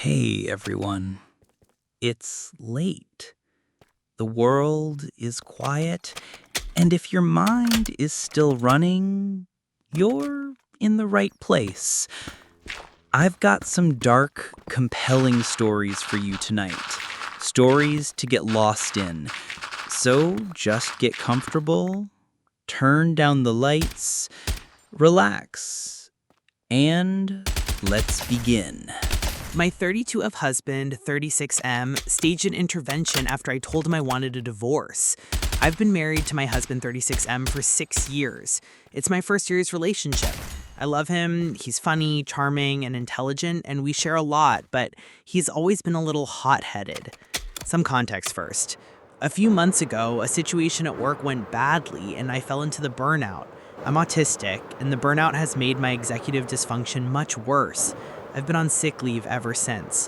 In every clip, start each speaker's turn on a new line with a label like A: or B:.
A: Hey everyone, it's late. The world is quiet, and if your mind is still running, you're in the right place. I've got some dark, compelling stories for you tonight. Stories to get lost in. So just get comfortable, turn down the lights, relax, and let's begin.
B: My 32 of husband, 36M, staged an intervention after I told him I wanted a divorce. I've been married to my husband, 36M, for 6 years. It's my first serious relationship. I love him, he's funny, charming, and intelligent, and we share a lot, but he's always been a little hot-headed. Some context first. A few months ago, a situation at work went badly, and I fell into the burnout. I'm autistic, and the burnout has made my executive dysfunction much worse. I've been on sick leave ever since.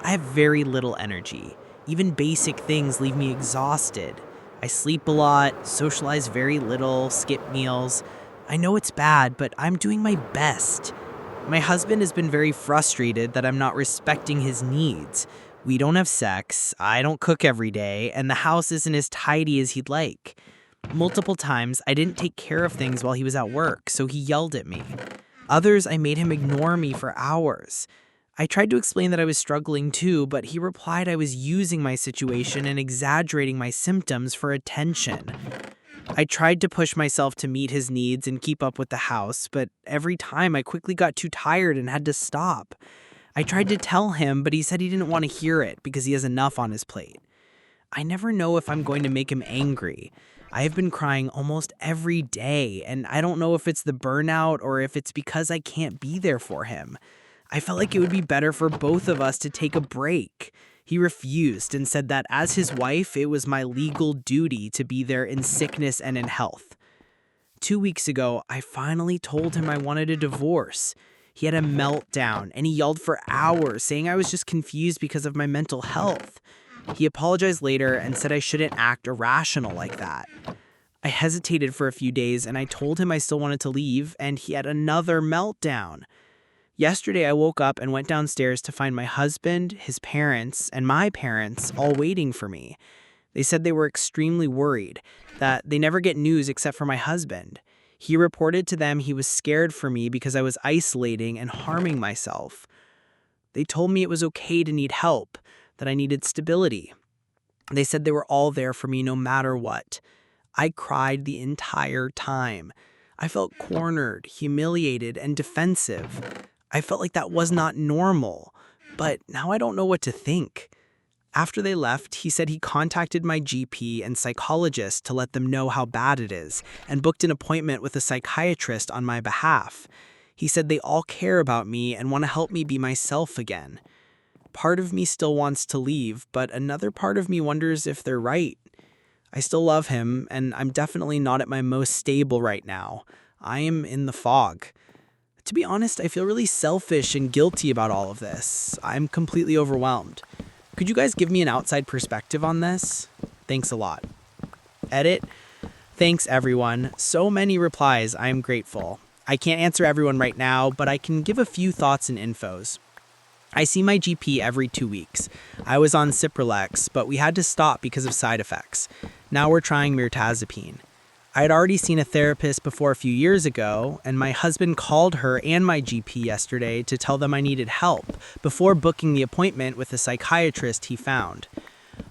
B: I have very little energy. Even basic things leave me exhausted. I sleep a lot, socialize very little, skip meals. I know it's bad, but I'm doing my best. My husband has been very frustrated that I'm not respecting his needs. We don't have sex, I don't cook every day, and the house isn't as tidy as he'd like. Multiple times, I didn't take care of things while he was at work, so he yelled at me. Others, I made him ignore me for hours. I tried to explain that I was struggling too, but he replied I was using my situation and exaggerating my symptoms for attention. I tried to push myself to meet his needs and keep up with the house, but every time I quickly got too tired and had to stop. I tried to tell him, but he said he didn't want to hear it because he has enough on his plate. I never know if I'm going to make him angry. I have been crying almost every day, and I don't know if it's the burnout or if it's because I can't be there for him. I felt like it would be better for both of us to take a break. He refused and said that as his wife, it was my legal duty to be there in sickness and in health. 2 weeks ago, I finally told him I wanted a divorce. He had a meltdown, and he yelled for hours, saying I was just confused because of my mental health. He apologized later and said I shouldn't act irrational like that. I hesitated for a few days and I told him I still wanted to leave, and he had another meltdown. Yesterday, I woke up and went downstairs to find my husband, his parents, and my parents all waiting for me. They said they were extremely worried, that they never get news except for my husband. He reported to them he was scared for me because I was isolating and harming myself. They told me it was okay to need help, that I needed stability. They said they were all there for me no matter what. I cried the entire time. I felt cornered, humiliated, and defensive. I felt like that was not normal, but now I don't know what to think. After they left, he said he contacted my GP and psychologist to let them know how bad it is, and booked an appointment with a psychiatrist on my behalf. He said they all care about me and want to help me be myself again. Part of me still wants to leave, but another part of me wonders if they're right. I still love him, and I'm definitely not at my most stable right now. I am in the fog. To be honest, I feel really selfish and guilty about all of this. I'm completely overwhelmed. Could you guys give me an outside perspective on this? Thanks a lot. Edit. Thanks, everyone. So many replies. I am grateful. I can't answer everyone right now, but I can give a few thoughts and infos. I see my GP every 2 weeks. I was on Cipralex, but we had to stop because of side effects. Now we're trying mirtazapine. I had already seen a therapist before a few years ago, and my husband called her and my GP yesterday to tell them I needed help before booking the appointment with a psychiatrist he found.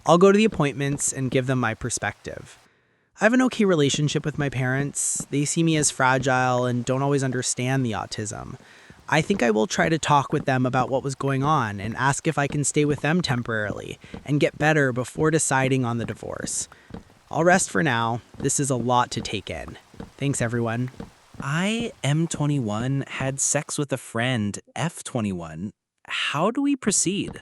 B: I'll go to the appointments and give them my perspective. I have an okay relationship with my parents. They see me as fragile and don't always understand the autism. I think I will try to talk with them about what was going on and ask if I can stay with them temporarily and get better before deciding on the divorce. I'll rest for now. This is a lot to take in. Thanks, everyone.
A: I, M21, had sex with a friend, F21. How do we proceed?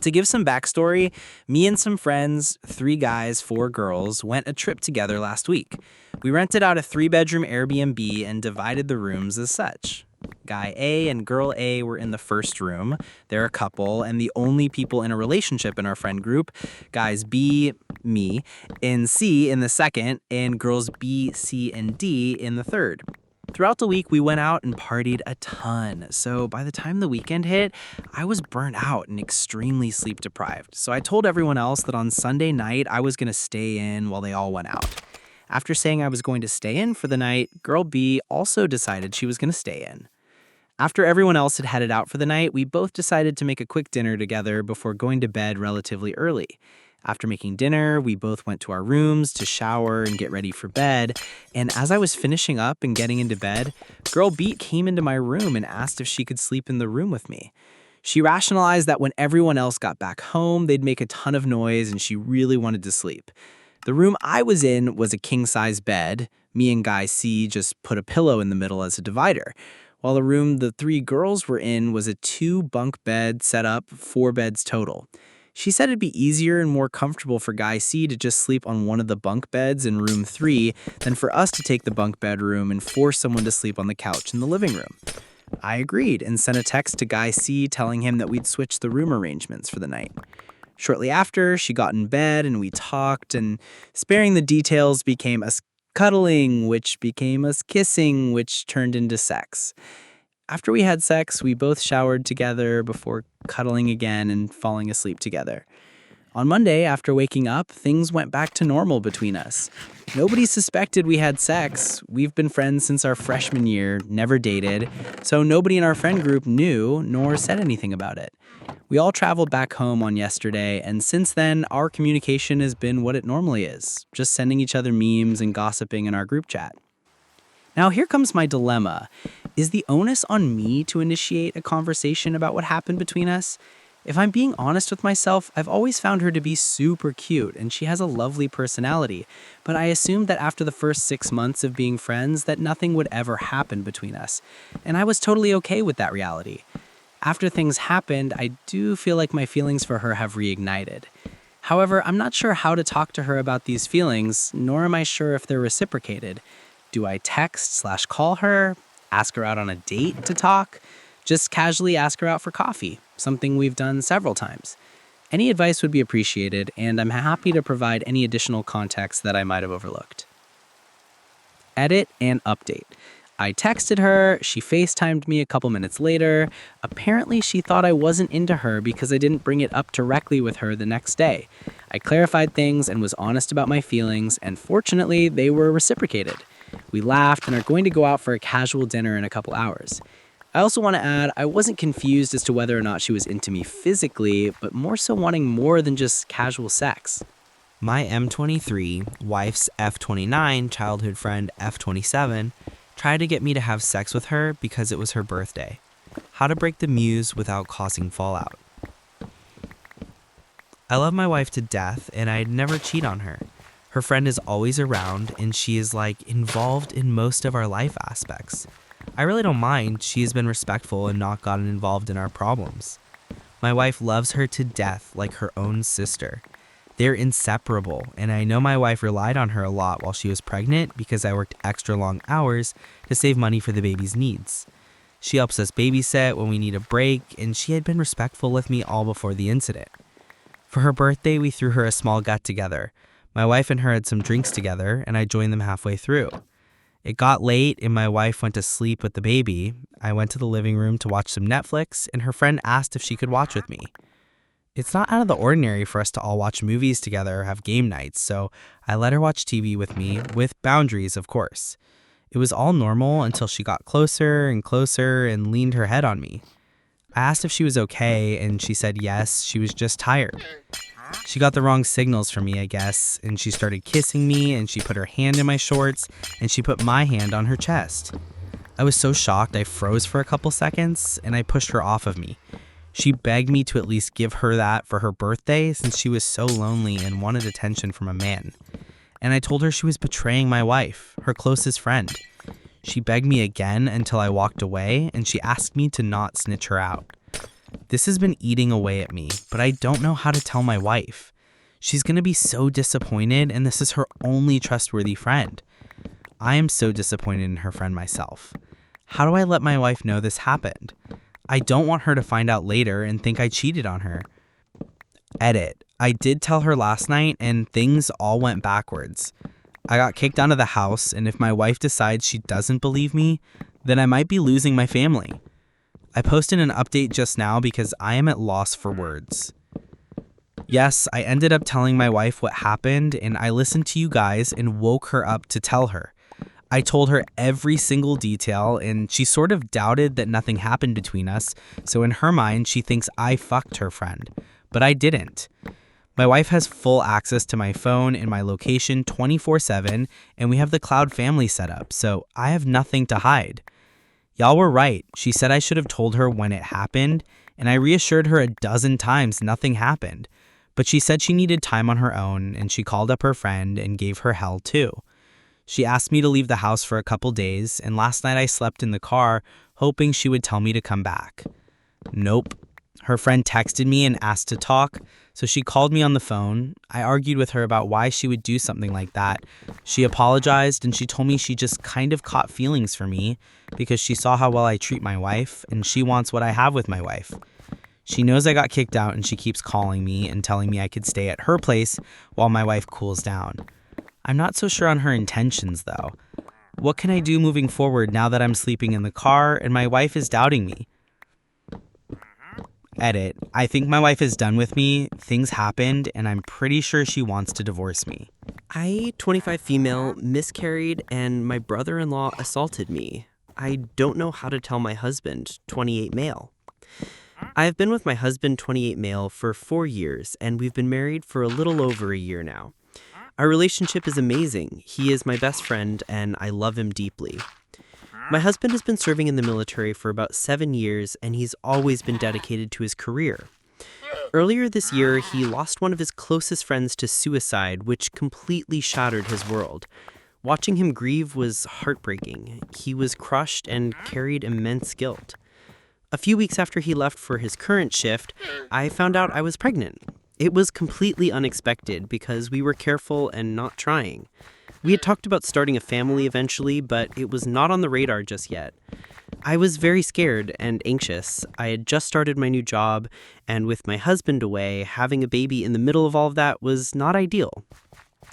A: To give some backstory, me and some friends, 3 guys, 4 girls, went a trip together last week. We rented out a 3-bedroom Airbnb and divided the rooms as such. Guy A and girl A were in the first room. They're a couple and the only people in a relationship in our friend group. Guys B, me, and C in the second, and girls B, C, and D in the third. Throughout the week, we went out and partied a ton. So by the time the weekend hit, I was burnt out and extremely sleep deprived. So I told everyone else that on Sunday night, I was going to stay in while they all went out. After saying I was going to stay in for the night, girl B also decided she was going to stay in. After everyone else had headed out for the night, we both decided to make a quick dinner together before going to bed relatively early. After making dinner, we both went to our rooms to shower and get ready for bed. And as I was finishing up and getting into bed, girl B came into my room and asked if she could sleep in the room with me. She rationalized that when everyone else got back home, they'd make a ton of noise and she really wanted to sleep. The room I was in was a king-size bed. Me and Guy C just put a pillow in the middle as a divider, while the room the three girls were in was a 2-bunk bed set up, 4 beds total. She said it'd be easier and more comfortable for Guy C to just sleep on one of the bunk beds in room 3 than for us to take the bunk bedroom and force someone to sleep on the couch in the living room. I agreed and sent a text to Guy C telling him that we'd switch the room arrangements for the night. Shortly after, she got in bed and we talked, and sparing the details became us cuddling, which became us kissing, which turned into sex. After we had sex, we both showered together before cuddling again and falling asleep together. On Monday, after waking up, things went back to normal between us. Nobody suspected we had sex. We've been friends since our freshman year, never dated, so nobody in our friend group knew nor said anything about it. We all traveled back home on yesterday, and since then, our communication has been what it normally is, just sending each other memes and gossiping in our group chat. Now, here comes my dilemma. Is the onus on me to initiate a conversation about what happened between us? If I'm being honest with myself, I've always found her to be super cute, and she has a lovely personality, but I assumed that after the first 6 months of being friends that nothing would ever happen between us, and I was totally okay with that reality. After things happened, I do feel like my feelings for her have reignited. However, I'm not sure how to talk to her about these feelings, nor am I sure if they're reciprocated. Do I text/call her? Ask her out on a date to talk? Just casually ask her out for coffee, something we've done several times. Any advice would be appreciated, and I'm happy to provide any additional context that I might have overlooked. Edit and update. I texted her, she FaceTimed me a couple minutes later. Apparently she thought I wasn't into her because I didn't bring it up directly with her the next day. I clarified things and was honest about my feelings, and fortunately they were reciprocated. We laughed and are going to go out for a casual dinner in a couple hours. I also want to add, I wasn't confused as to whether or not she was into me physically, but more so wanting more than just casual sex.
C: My M23, wife's F29, childhood friend F27, tried to get me to have sex with her because it was her birthday. How to break the muse without causing fallout. I love my wife to death and I'd never cheat on her. Her friend is always around and she is involved in most of our life aspects. I really don't mind. She has been respectful and not gotten involved in our problems. My wife loves her to death like her own sister. They're inseparable, and I know my wife relied on her a lot while she was pregnant because I worked extra long hours to save money for the baby's needs. She helps us babysit when we need a break, and she had been respectful with me all before the incident. For her birthday, we threw her a small get-together. My wife and her had some drinks together, and I joined them halfway through. It got late, and my wife went to sleep with the baby. I went to the living room to watch some Netflix, and her friend asked if she could watch with me. It's not out of the ordinary for us to all watch movies together or have game nights, so I let her watch TV with me, with boundaries, of course. It was all normal until she got closer and closer and leaned her head on me. I asked if she was okay, and she said yes, she was just tired. She got the wrong signals from me, I guess, and she started kissing me, and she put her hand in my shorts, and she put my hand on her chest. I was so shocked I froze for a couple seconds, and I pushed her off of me. She begged me to at least give her that for her birthday since she was so lonely and wanted attention from a man. And I told her she was betraying my wife, her closest friend. She begged me again until I walked away, and she asked me to not snitch her out. This has been eating away at me, but I don't know how to tell my wife. She's going to be so disappointed, and this is her only trustworthy friend. I am so disappointed in her friend myself. How do I let my wife know this happened? I don't want her to find out later and think I cheated on her. Edit. I did tell her last night and things all went backwards. I got kicked out of the house, and if my wife decides she doesn't believe me, then I might be losing my family. I posted an update just now because I am at loss for words. Yes, I ended up telling my wife what happened, and I listened to you guys and woke her up to tell her. I told her every single detail, and she sort of doubted that nothing happened between us, so in her mind, she thinks I fucked her friend. But I didn't. My wife has full access to my phone and my location 24/7, and we have the cloud family set up, so I have nothing to hide. Y'all were right. She said I should have told her when it happened, and I reassured her a dozen times nothing happened. But she said she needed time on her own, and she called up her friend and gave her hell too. She asked me to leave the house for a couple days, and last night I slept in the car, hoping she would tell me to come back. Nope. Her friend texted me and asked to talk, so she called me on the phone. I argued with her about why she would do something like that. She apologized, and she told me she just kind of caught feelings for me because she saw how well I treat my wife, and she wants what I have with my wife. She knows I got kicked out, and she keeps calling me and telling me I could stay at her place while my wife cools down. I'm not so sure on her intentions, though. What can I do moving forward now that I'm sleeping in the car and my wife is doubting me? Edit. I think my wife is done with me. Things happened, and I'm pretty sure she wants to divorce me.
D: I, 25 female, miscarried, and my brother-in-law assaulted me. I don't know how to tell my husband, 28 male. I have been with my husband, 28 male, for 4 years, and we've been married for a little over a year now. Our relationship is amazing. He is my best friend, and I love him deeply. My husband has been serving in the military for about 7 years, and he's always been dedicated to his career. Earlier this year, he lost one of his closest friends to suicide, which completely shattered his world. Watching him grieve was heartbreaking. He was crushed and carried immense guilt. A few weeks after he left for his current shift, I found out I was pregnant. It was completely unexpected because we were careful and not trying. We had talked about starting a family eventually, but it was not on the radar just yet. I was very scared and anxious. I had just started my new job, and with my husband away, having a baby in the middle of all of that was not ideal.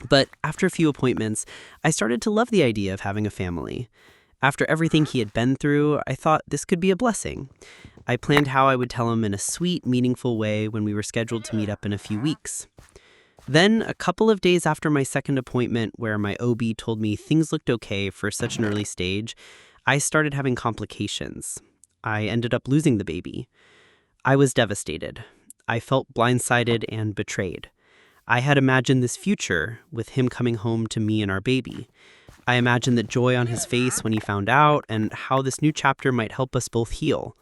D: But after a few appointments, I started to love the idea of having a family. After everything he had been through, I thought this could be a blessing. I planned how I would tell him in a sweet, meaningful way when we were scheduled to meet up in a few weeks. Then, a couple of days after my second appointment, where my OB told me things looked okay for such an early stage, I started having complications. I ended up losing the baby. I was devastated. I felt blindsided and betrayed. I had imagined this future with him coming home to me and our baby. I imagined the joy on his face when he found out and how this new chapter might help us both heal.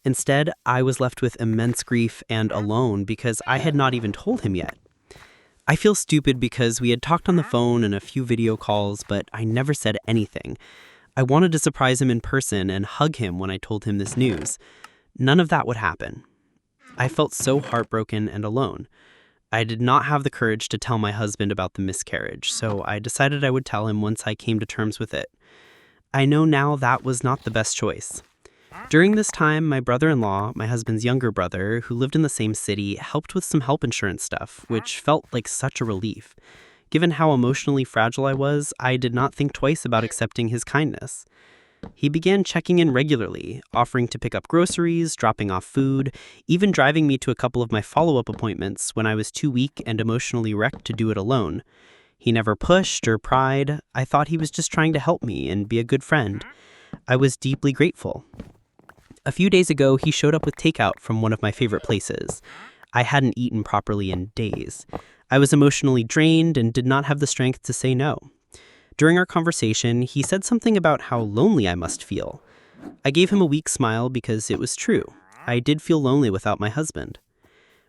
D: Instead, I was left with immense grief and alone because I had not even told him yet. I feel stupid because we had talked on the phone and a few video calls, but I never said anything. I wanted to surprise him in person and hug him when I told him this news. None of that would happen. I felt so heartbroken and alone. I did not have the courage to tell my husband about the miscarriage, so I decided I would tell him once I came to terms with it. I know now that was not the best choice. During this time, my brother-in-law, my husband's younger brother, who lived in the same city, helped with some health insurance stuff, which felt like such a relief. Given how emotionally fragile I was, I did not think twice about accepting his kindness. He began checking in regularly, offering to pick up groceries, dropping off food, even driving me to a couple of my follow-up appointments when I was too weak and emotionally wrecked to do it alone. He never pushed or pried. I thought he was just trying to help me and be a good friend. I was deeply grateful. A few days ago, he showed up with takeout from one of my favorite places. I hadn't eaten properly in days. I was emotionally drained and did not have the strength to say no. During our conversation, he said something about how lonely I must feel. I gave him a weak smile because it was true. I did feel lonely without my husband.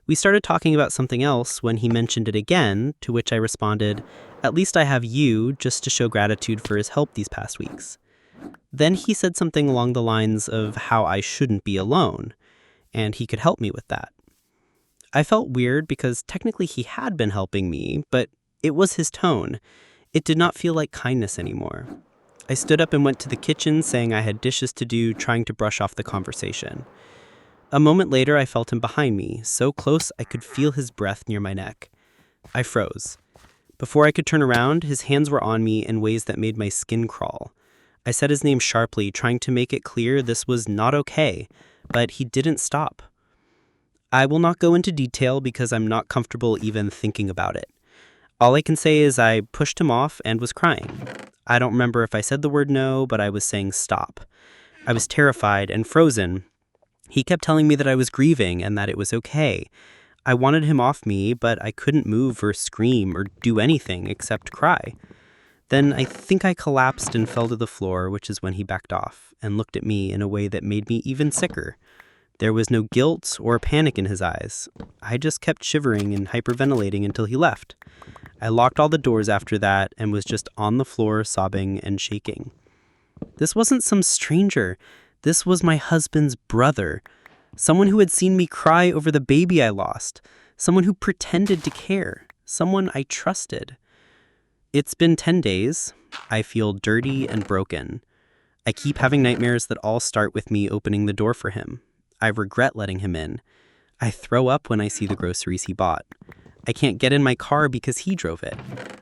D: We started talking about something else when he mentioned it again, to which I responded, "At least I have you," just to show gratitude for his help these past weeks. Then he said something along the lines of how I shouldn't be alone, and he could help me with that. I felt weird because technically he had been helping me, but it was his tone. It did not feel like kindness anymore. I stood up and went to the kitchen, saying I had dishes to do, trying to brush off the conversation. A moment later, I felt him behind me, so close I could feel his breath near my neck. I froze. Before I could turn around, his hands were on me in ways that made my skin crawl. I said his name sharply, trying to make it clear this was not okay, but he didn't stop. I will not go into detail because I'm not comfortable even thinking about it. All I can say is I pushed him off and was crying. I don't remember if I said the word no, but I was saying stop. I was terrified and frozen. He kept telling me that I was grieving and that it was okay. I wanted him off me, but I couldn't move or scream or do anything except cry. Then I think I collapsed and fell to the floor, which is when he backed off and looked at me in a way that made me even sicker. There was no guilt or panic in his eyes. I just kept shivering and hyperventilating until he left. I locked all the doors after that and was just on the floor sobbing and shaking. This wasn't some stranger. This was my husband's brother. Someone who had seen me cry over the baby I lost. Someone who pretended to care. Someone I trusted. It's been 10 days. I feel dirty and broken. I keep having nightmares that all start with me opening the door for him. I regret letting him in. I throw up when I see the groceries he bought. I can't get in my car because he drove it.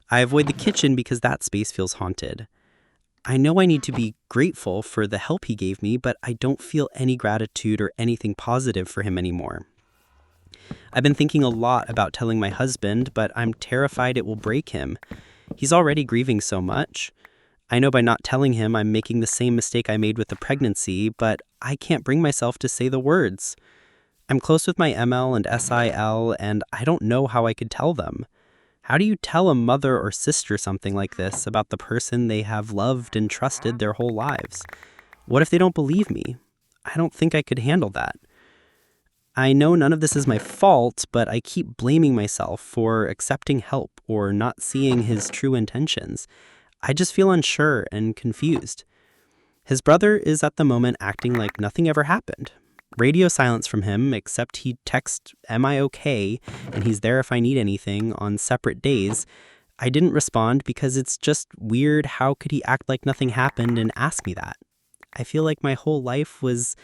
D: I avoid the kitchen because that space feels haunted. I know I need to be grateful for the help he gave me, but I don't feel any gratitude or anything positive for him anymore. I've been thinking a lot about telling my husband, but I'm terrified it will break him. He's already grieving so much. I know by not telling him I'm making the same mistake I made with the pregnancy, but I can't bring myself to say the words. I'm close with my ML and SIL, and I don't know how I could tell them. How do you tell a mother or sister something like this about the person they have loved and trusted their whole lives? What if they don't believe me? I don't think I could handle that. I know none of this is my fault, but I keep blaming myself for accepting help or not seeing his true intentions. I just feel unsure and confused. His brother is at the moment acting like nothing ever happened. Radio silence from him, except he texts, "Am I okay?" and he's there if I need anything on separate days. I didn't respond because it's just weird. How could he act like nothing happened and ask me that? I feel like my whole life was...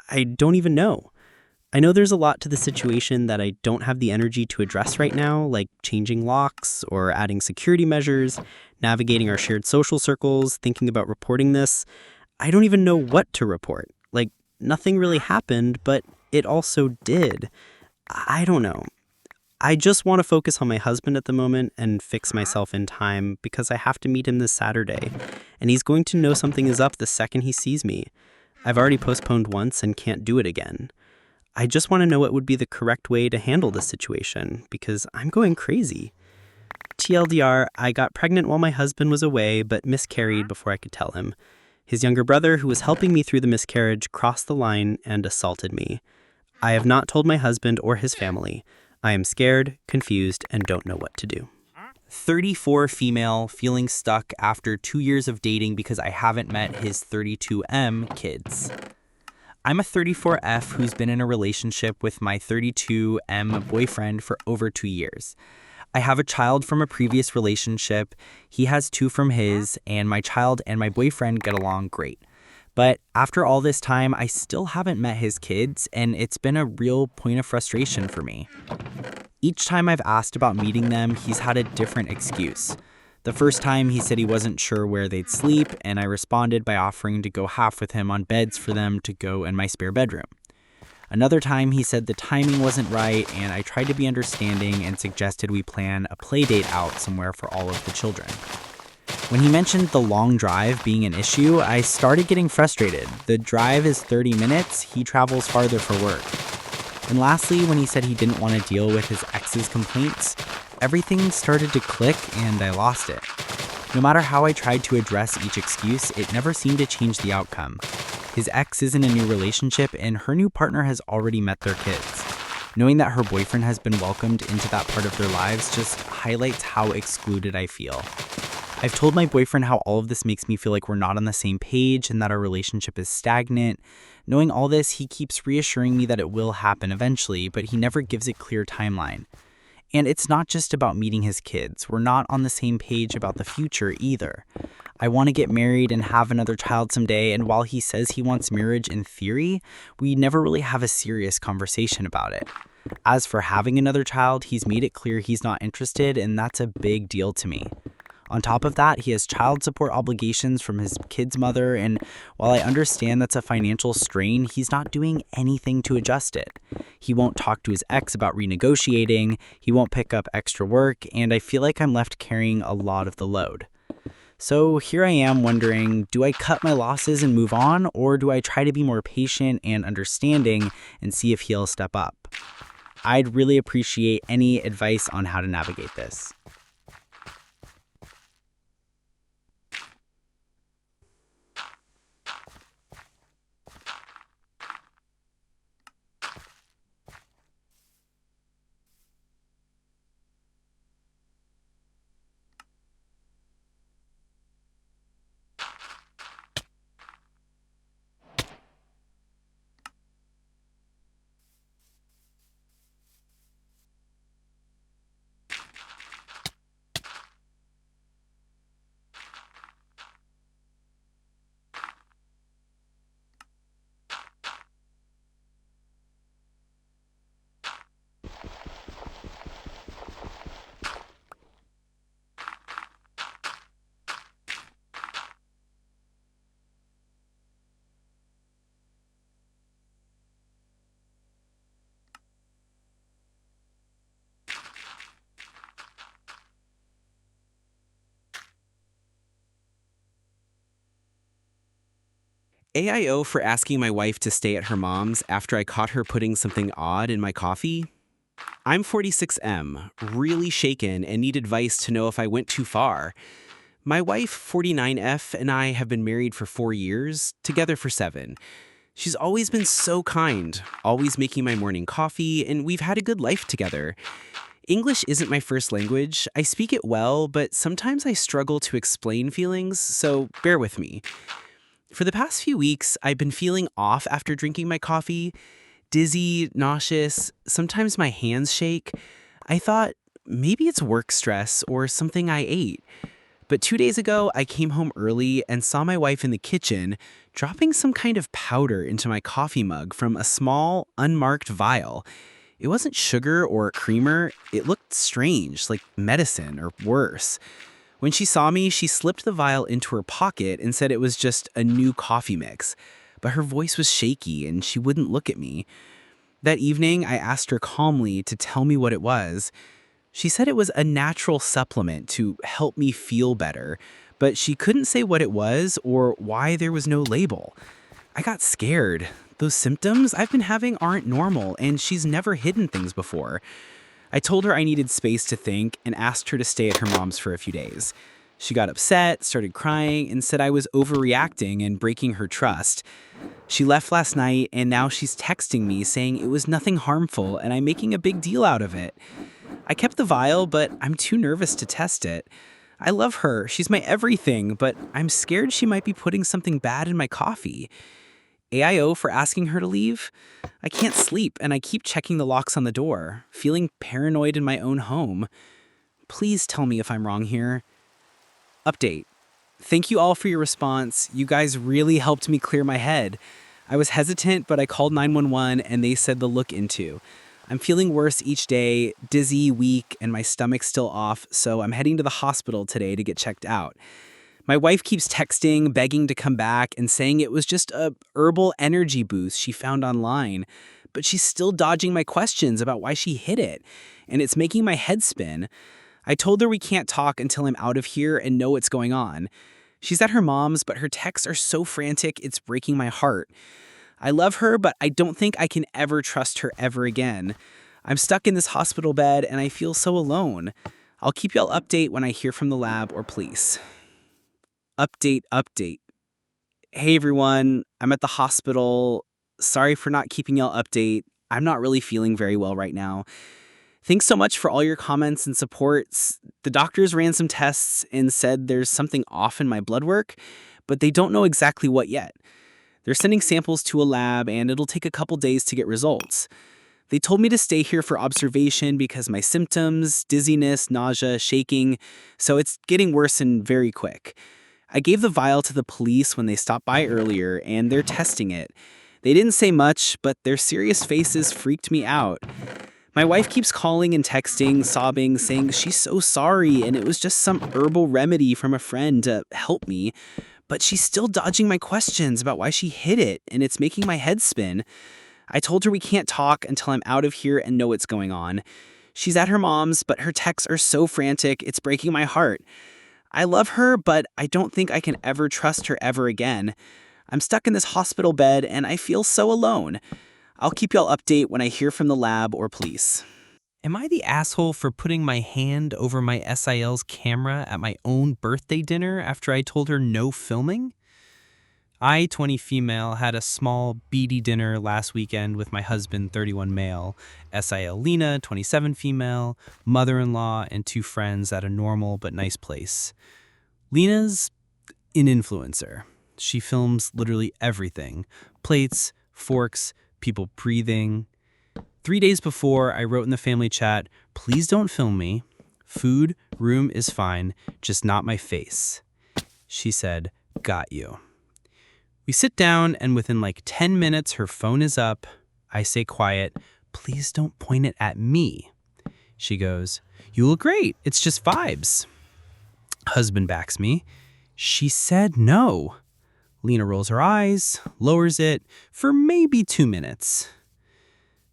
D: I don't even know. I know there's a lot to the situation that I don't have the energy to address right now, like changing locks or adding security measures, navigating our shared social circles, thinking about reporting this. I don't even know what to report. Like, nothing really happened, but it also did. I don't know. I just want to focus on my husband at the moment and fix myself in time because I have to meet him this Saturday, and he's going to know something is up the second he sees me. I've already postponed once and can't do it again. I just want to know what would be the correct way to handle this situation because I'm going crazy. TLDR, I got pregnant while my husband was away but miscarried before I could tell him. His younger brother, who was helping me through the miscarriage, crossed the line and assaulted me. I have not told my husband or his family. I am scared, confused, and don't know what to do.
A: 34 female feeling stuck after 2 years of dating because I haven't met his 32M kids. I'm a 34F who's been in a relationship with my 32M boyfriend for over 2 years. I have a child from a previous relationship, he has 2 from his, and my child and my boyfriend get along great. But after all this time, I still haven't met his kids, and it's been a real point of frustration for me. Each time I've asked about meeting them, he's had a different excuse. The first time he said he wasn't sure where they'd sleep, and I responded by offering to go half with him on beds for them to go in my spare bedroom. Another time he said the timing wasn't right, and I tried to be understanding and suggested we plan a play date out somewhere for all of the children. When he mentioned the long drive being an issue, I started getting frustrated. The drive is 30 minutes, he travels farther for work. And lastly, when he said he didn't want to deal with his ex's complaints, everything started to click and I lost it. No matter how I tried to address each excuse, it never seemed to change the outcome. His ex is in a new relationship and her new partner has already met their kids. Knowing that her boyfriend has been welcomed into that part of their lives just highlights how excluded I feel. I've told my boyfriend how all of this makes me feel like we're not on the same page and that our relationship is stagnant. Knowing all this, he keeps reassuring me that it will happen eventually, but he never gives a clear timeline. And it's not just about meeting his kids. We're not on the same page about the future either. I want to get married and have another child someday, and while he says he wants marriage in theory, we never really have a serious conversation about it. As for having another child, he's made it clear he's not interested, and that's a big deal to me. On top of that, he has child support obligations from his kid's mother, and while I understand that's a financial strain, he's not doing anything to adjust it. He won't talk to his ex about renegotiating, he won't pick up extra work, and I feel like I'm left carrying a lot of the load. So here I am wondering, do I cut my losses and move on, or do I try to be more patient and understanding and see if he'll step up? I'd really appreciate any advice on how to navigate this.
E: AIO for asking my wife to stay at her mom's after I caught her putting something odd in my coffee. I'm 46M, really shaken and need advice to know if I went too far. My wife, 49F, and I have been married for 4 years, together for 7. She's always been so kind, always making my morning coffee, and we've had a good life together. English isn't my first language. I speak it well, but sometimes I struggle to explain feelings, so bear with me. For the past few weeks, I've been feeling off after drinking my coffee, dizzy, nauseous, sometimes my hands shake. I thought maybe it's work stress or something I ate. But 2 days ago, I came home early and saw my wife in the kitchen dropping some kind of powder into my coffee mug from a small, unmarked vial. It wasn't sugar or creamer. It looked strange, like medicine or worse. When she saw me, she slipped the vial into her pocket and said it was just a new coffee mix. But her voice was shaky and she wouldn't look at me. That evening, I asked her calmly to tell me what it was. She said it was a natural supplement to help me feel better, but she couldn't say what it was or why there was no label. I got scared. Those symptoms I've been having aren't normal, and she's never hidden things before. I told her I needed space to think and asked her to stay at her mom's for a few days. She got upset, started crying, and said I was overreacting and breaking her trust. She left last night, and now she's texting me saying it was nothing harmful and I'm making a big deal out of it. I kept the vial, but I'm too nervous to test it. I love her, she's my everything, but I'm scared she might be putting something bad in my coffee. AIO for asking her to leave? I can't sleep, and I keep checking the locks on the door, feeling paranoid in my own home. Please tell me if I'm wrong here. Update. Thank you all for your response. You guys really helped me clear my head. I was hesitant, but I called 911 and they said they'll look into. I'm feeling worse each day, dizzy, weak, and my stomach's still off, so I'm heading to the hospital today to get checked out. My wife keeps texting, begging to come back, and saying it was just a herbal energy boost she found online. But she's still dodging my questions about why she hid it, and it's making my head spin. I told her we can't talk until I'm out of here and know what's going on. She's at her mom's, but her texts are so frantic it's breaking my heart. I love her, but I don't think I can ever trust her ever again. I'm stuck in this hospital bed, and I feel so alone. I'll keep y'all update when I hear from the lab or police. Update. Hey everyone, I'm at the hospital. Sorry for not keeping y'all update. I'm not really feeling very well right now. Thanks so much for all your comments and supports. The doctors ran some tests and said there's something off in my blood work, but they don't know exactly what yet. They're sending samples to a lab and it'll take a couple days to get results. They told me to stay here for observation because my symptoms, dizziness, nausea, shaking, so it's getting worse and very quick. I gave the vial to the police when they stopped by earlier, and they're testing it. They didn't say much, but their serious faces freaked me out. My wife keeps calling and texting, sobbing, saying she's so sorry and it was just some herbal remedy from a friend to help me. But she's still dodging my questions about why she hid it, and it's making my head spin. I told her we can't talk until I'm out of here and know what's going on. She's at her mom's, but her texts are so frantic, it's breaking my heart. I love her, but I don't think I can ever trust her ever again. I'm stuck in this hospital bed, and I feel so alone. I'll keep y'all update when I hear from the lab or police.
C: Am I the asshole for putting my hand over my SIL's camera at my own birthday dinner after I told her no filming? I, 20 female, had a small, beady dinner last weekend with my husband, 31 male, SIL Lena, 27 female, mother-in-law, and 2 friends at a normal but nice place. Lena's an influencer. She films literally everything. Plates, forks, people breathing. 3 days before, I wrote in the family chat, "Please don't film me. Food, room is fine, just not my face." She said, "Got you." We sit down, and within like 10 minutes, her phone is up. I say quiet, "Please don't point it at me." She goes, "You look great. It's just vibes." Husband backs me. "She said no." Lena rolls her eyes, lowers it for maybe 2 minutes.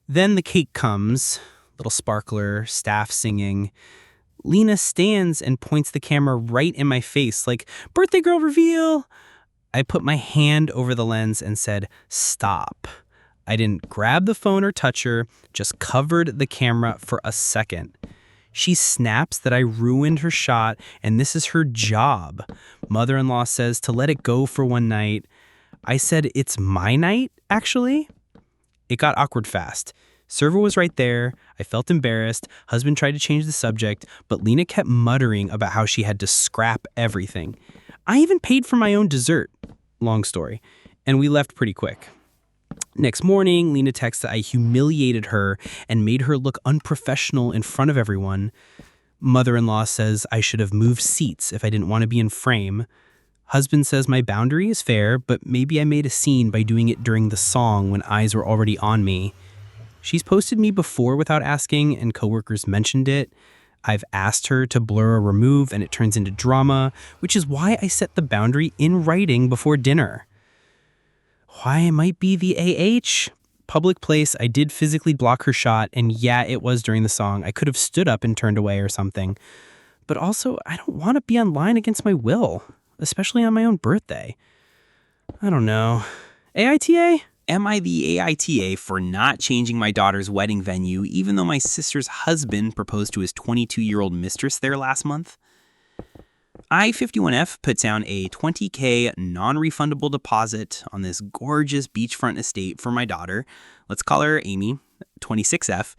C: Then the cake comes, little sparkler, staff singing. Lena stands and points the camera right in my face, like, "Birthday girl reveal." I put my hand over the lens and said, "Stop." I didn't grab the phone or touch her, just covered the camera for a second. She snaps that I ruined her shot, and this is her job. Mother-in-law says to let it go for one night. I said, "It's my night, actually." It got awkward fast. Server was right there. I felt embarrassed. Husband tried to change the subject, but Lena kept muttering about how she had to scrap everything. I even paid for my own dessert. Long story. And we left pretty quick. Next morning, Lena texts that I humiliated her and made her look unprofessional in front of everyone. Mother-in-law says I should have moved seats if I didn't want to be in frame. Husband says my boundary is fair, but maybe I made a scene by doing it during the song when eyes were already on me. She's posted me before without asking, and coworkers mentioned it. I've asked her to blur or remove, and it turns into drama, which is why I set the boundary in writing before dinner. Why it might be the AH? Public place, I did physically block her shot, and yeah, it was during the song. I could have stood up and turned away or something. But also, I don't want to be online against my will, especially on my own birthday. I don't know. AITA?
A: Am I the AITA for not changing my daughter's wedding venue even though my sister's husband proposed to his 22-year-old mistress there last month? I-51F put down a $20,000 non-refundable deposit on this gorgeous beachfront estate for my daughter. Let's call her Amy, 26F,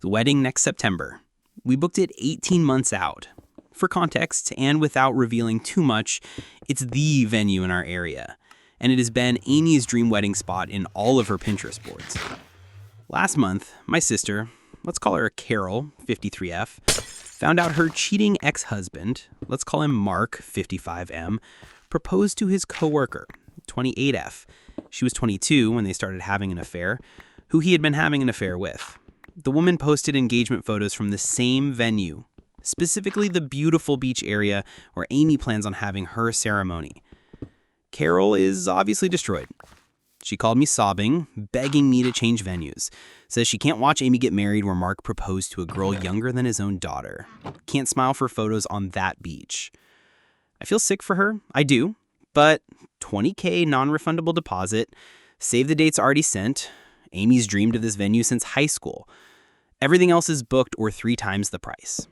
A: the wedding next September. We booked it 18 months out. For context, and without revealing too much, it's the venue in our area, and it has been Amy's dream wedding spot in all of her Pinterest boards. Last month, my sister, let's call her Carol, 53F, found out her cheating ex-husband, let's call him Mark, 55M, proposed to his coworker, 28F. She was 22 when they started having an affair, who he had been having an affair with. The woman posted engagement photos from the same venue, specifically the beautiful beach area where Amy plans on having her ceremony. Carol is obviously destroyed. She called me sobbing, begging me to change venues. Says she can't watch Amy get married where Mark proposed to a girl younger than his own daughter. Can't smile for photos on that beach. I feel sick for her. I do. But $20,000 non-refundable deposit. Save the dates already sent. Amy's dreamed of this venue since high school. Everything else is booked or 3 times the price.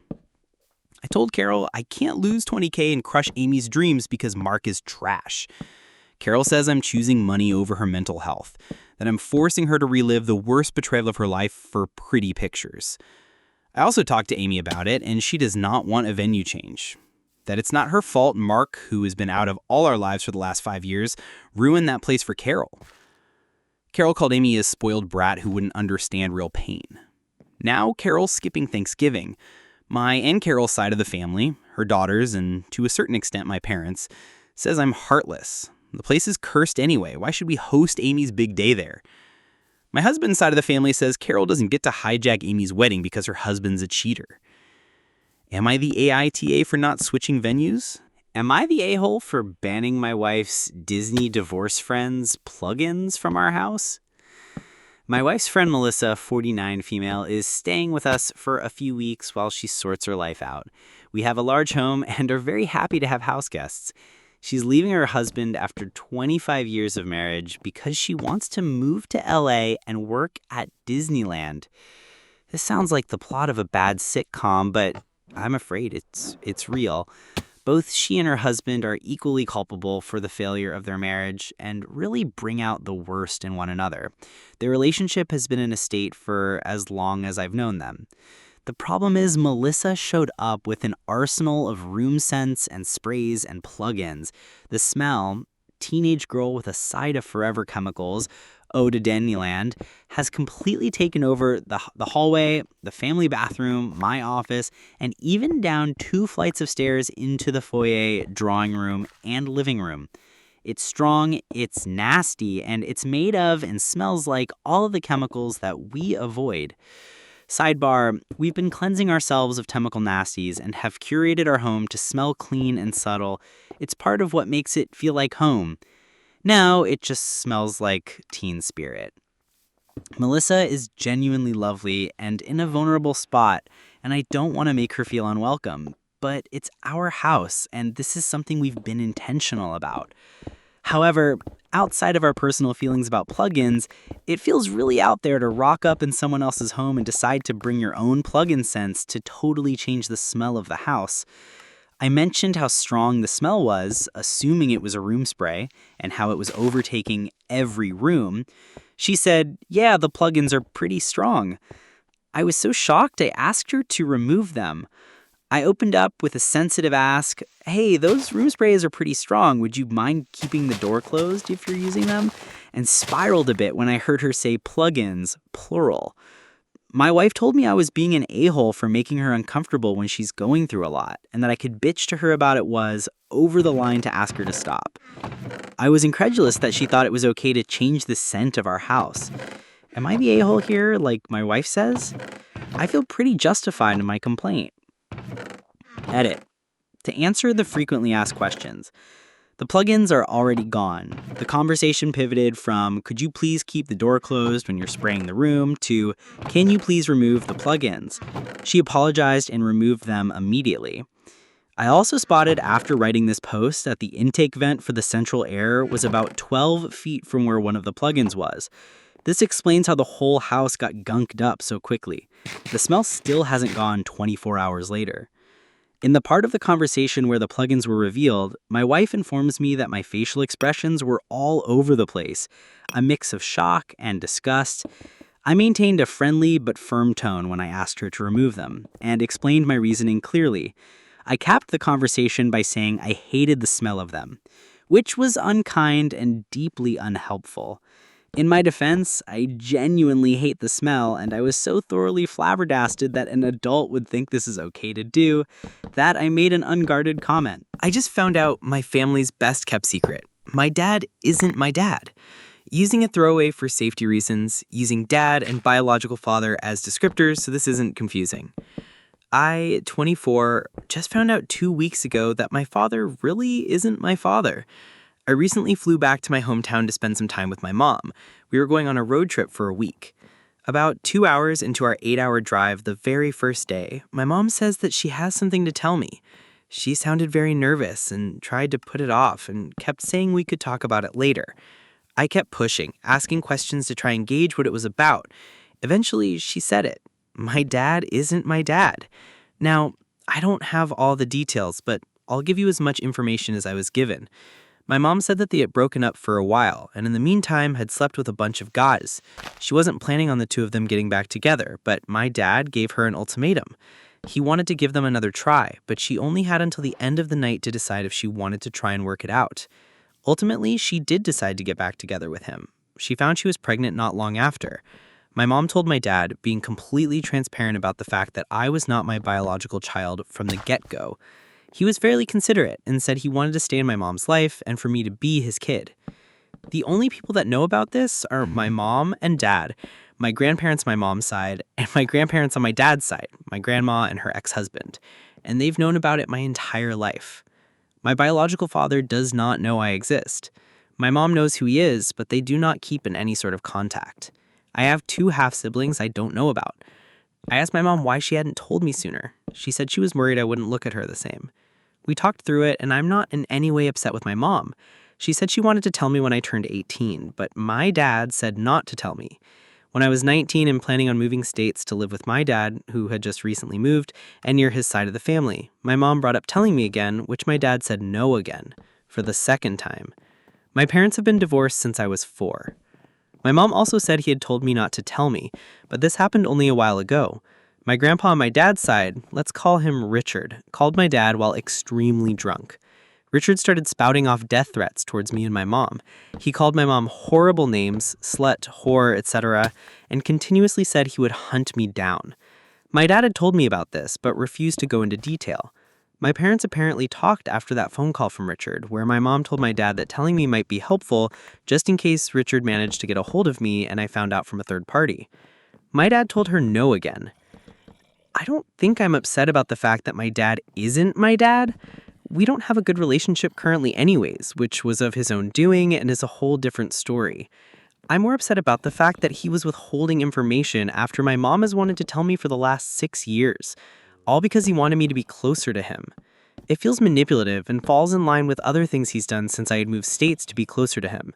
A: I told Carol I can't lose $20,000 and crush Amy's dreams because Mark is trash. Carol says I'm choosing money over her mental health, that I'm forcing her to relive the worst betrayal of her life for pretty pictures. I also talked to Amy about it, and she does not want a venue change. That it's not her fault Mark, who has been out of all our lives for the last 5 years, ruined that place for Carol. Carol called Amy a spoiled brat who wouldn't understand real pain. Now Carol's skipping Thanksgiving. My and Carol's side of the family, her daughters, and to a certain extent my parents, says I'm heartless. The place is cursed anyway. Why should we host Amy's big day there? My husband's side of the family says Carol doesn't get to hijack Amy's wedding because her husband's a cheater. Am I the AITA for not switching venues?
E: Am I the a-hole for banning my wife's Disney divorce friends plugins from our house? My wife's friend Melissa, 49 female, is staying with us for a few weeks while she sorts her life out. We have a large home and are very happy to have house guests. She's leaving her husband after 25 years of marriage because she wants to move to LA and work at Disneyland. This sounds like the plot of a bad sitcom, but I'm afraid it's real. Both she and her husband are equally culpable for the failure of their marriage and really bring out the worst in one another. Their relationship has been in a state for as long as I've known them. The problem is Melissa showed up with an arsenal of room scents and sprays and plugins. The smell, teenage girl with a side of forever chemicals, Ode to Disneyland, has completely taken over the hallway, the family bathroom, my office, and even down 2 flights of stairs into the foyer, drawing room, and living room. It's strong, it's nasty, and it's made of and smells like all of the chemicals that we avoid. Sidebar, we've been cleansing ourselves of chemical nasties and have curated our home to smell clean and subtle. It's part of what makes it feel like home. Now it just smells like teen spirit. Melissa is genuinely lovely and in a vulnerable spot, and I don't want to make her feel unwelcome, but it's our house, and this is something we've been intentional about. However, outside of our personal feelings about plugins, it feels really out there to rock up in someone else's home and decide to bring your own plugin scents to totally change the smell of the house. I mentioned how strong the smell was, assuming it was a room spray, and how it was overtaking every room. She said, yeah, the plugins are pretty strong. I was so shocked I asked her to remove them. I opened up with a sensitive ask, hey, those room sprays are pretty strong. Would you mind keeping the door closed if you're using them? And spiraled a bit when I heard her say plugins, plural. My wife told me I was being an a-hole for making her uncomfortable when she's going through a lot, and that I could bitch to her about it was over the line to ask her to stop. I was incredulous that she thought it was okay to change the scent of our house. Am I the a-hole here, like my wife says? I feel pretty justified in my complaint. Edit. To answer the frequently asked questions, the plugins are already gone. The conversation pivoted from, could you please keep the door closed when you're spraying the room, to, can you please remove the plugins? She apologized and removed them immediately. I also spotted after writing this post that the intake vent for the central air was about 12 feet from where one of the plugins was. This explains how the whole house got gunked up so quickly. The smell still hasn't gone 24 hours later. In the part of the conversation where the plugins were revealed, my wife informs me that my facial expressions were all over the place, a mix of shock and disgust. I maintained a friendly but firm tone when I asked her to remove them, and explained my reasoning clearly. I capped the conversation by saying I hated the smell of them, which was unkind and deeply unhelpful. In my defense, I genuinely hate the smell, and I was so thoroughly flabbergasted that an adult would think this is okay to do, that I made an unguarded comment.
B: I just found out my family's best kept secret. My dad isn't my dad. Using a throwaway for safety reasons, using dad and biological father as descriptors so this isn't confusing. I, 24, just found out 2 weeks ago that my father really isn't my father. I recently flew back to my hometown to spend some time with my mom. We were going on a road trip for a week. About 2 hours into our 8-hour drive the very first day, my mom says that she has something to tell me. She sounded very nervous and tried to put it off and kept saying we could talk about it later. I kept pushing, asking questions to try and gauge what it was about. Eventually, she said it. My dad isn't my dad. Now, I don't have all the details, but I'll give you as much information as I was given. My mom said that they had broken up for a while, and in the meantime had slept with a bunch of guys. She wasn't planning on the two of them getting back together, but my dad gave her an ultimatum. He wanted to give them another try, but she only had until the end of the night to decide if she wanted to try and work it out. Ultimately, she did decide to get back together with him. She found she was pregnant not long after. My mom told my dad, being completely transparent about the fact that I was not my biological child from the get-go. He was fairly considerate and said he wanted to stay in my mom's life and for me to be his kid. The only people that know about this are my mom and dad, my grandparents on my mom's side, and my grandparents on my dad's side, my grandma and her ex-husband. And they've known about it my entire life. My biological father does not know I exist. My mom knows who he is, but they do not keep in any sort of contact. I have 2 half-siblings I don't know about. I asked my mom why she hadn't told me sooner. She said she was worried I wouldn't look at her the same. We talked through it, and I'm not in any way upset with my mom. She said she wanted to tell me when I turned 18, but my dad said not to tell me. When I was 19 and planning on moving states to live with my dad, who had just recently moved, and near his side of the family, my mom brought up telling me again, which my dad said no again, for the second time. My parents have been divorced since I was 4. My mom also said he had told me not to tell me, but this happened only a while ago. My grandpa on my dad's side, let's call him Richard, called my dad while extremely drunk. Richard started spouting off death threats towards me and my mom. He called my mom horrible names, slut, whore, etc., and continuously said he would hunt me down. My dad had told me about this, but refused to go into detail. My parents apparently talked after that phone call from Richard, where my mom told my dad that telling me might be helpful just in case Richard managed to get a hold of me and I found out from a third party. My dad told her no again. I don't think I'm upset about the fact that my dad isn't my dad. We don't have a good relationship currently anyways, which was of his own doing and is a whole different story. I'm more upset about the fact that he was withholding information after my mom has wanted to tell me for the last 6 years, all because he wanted me to be closer to him. It feels manipulative and falls in line with other things he's done since I had moved states to be closer to him.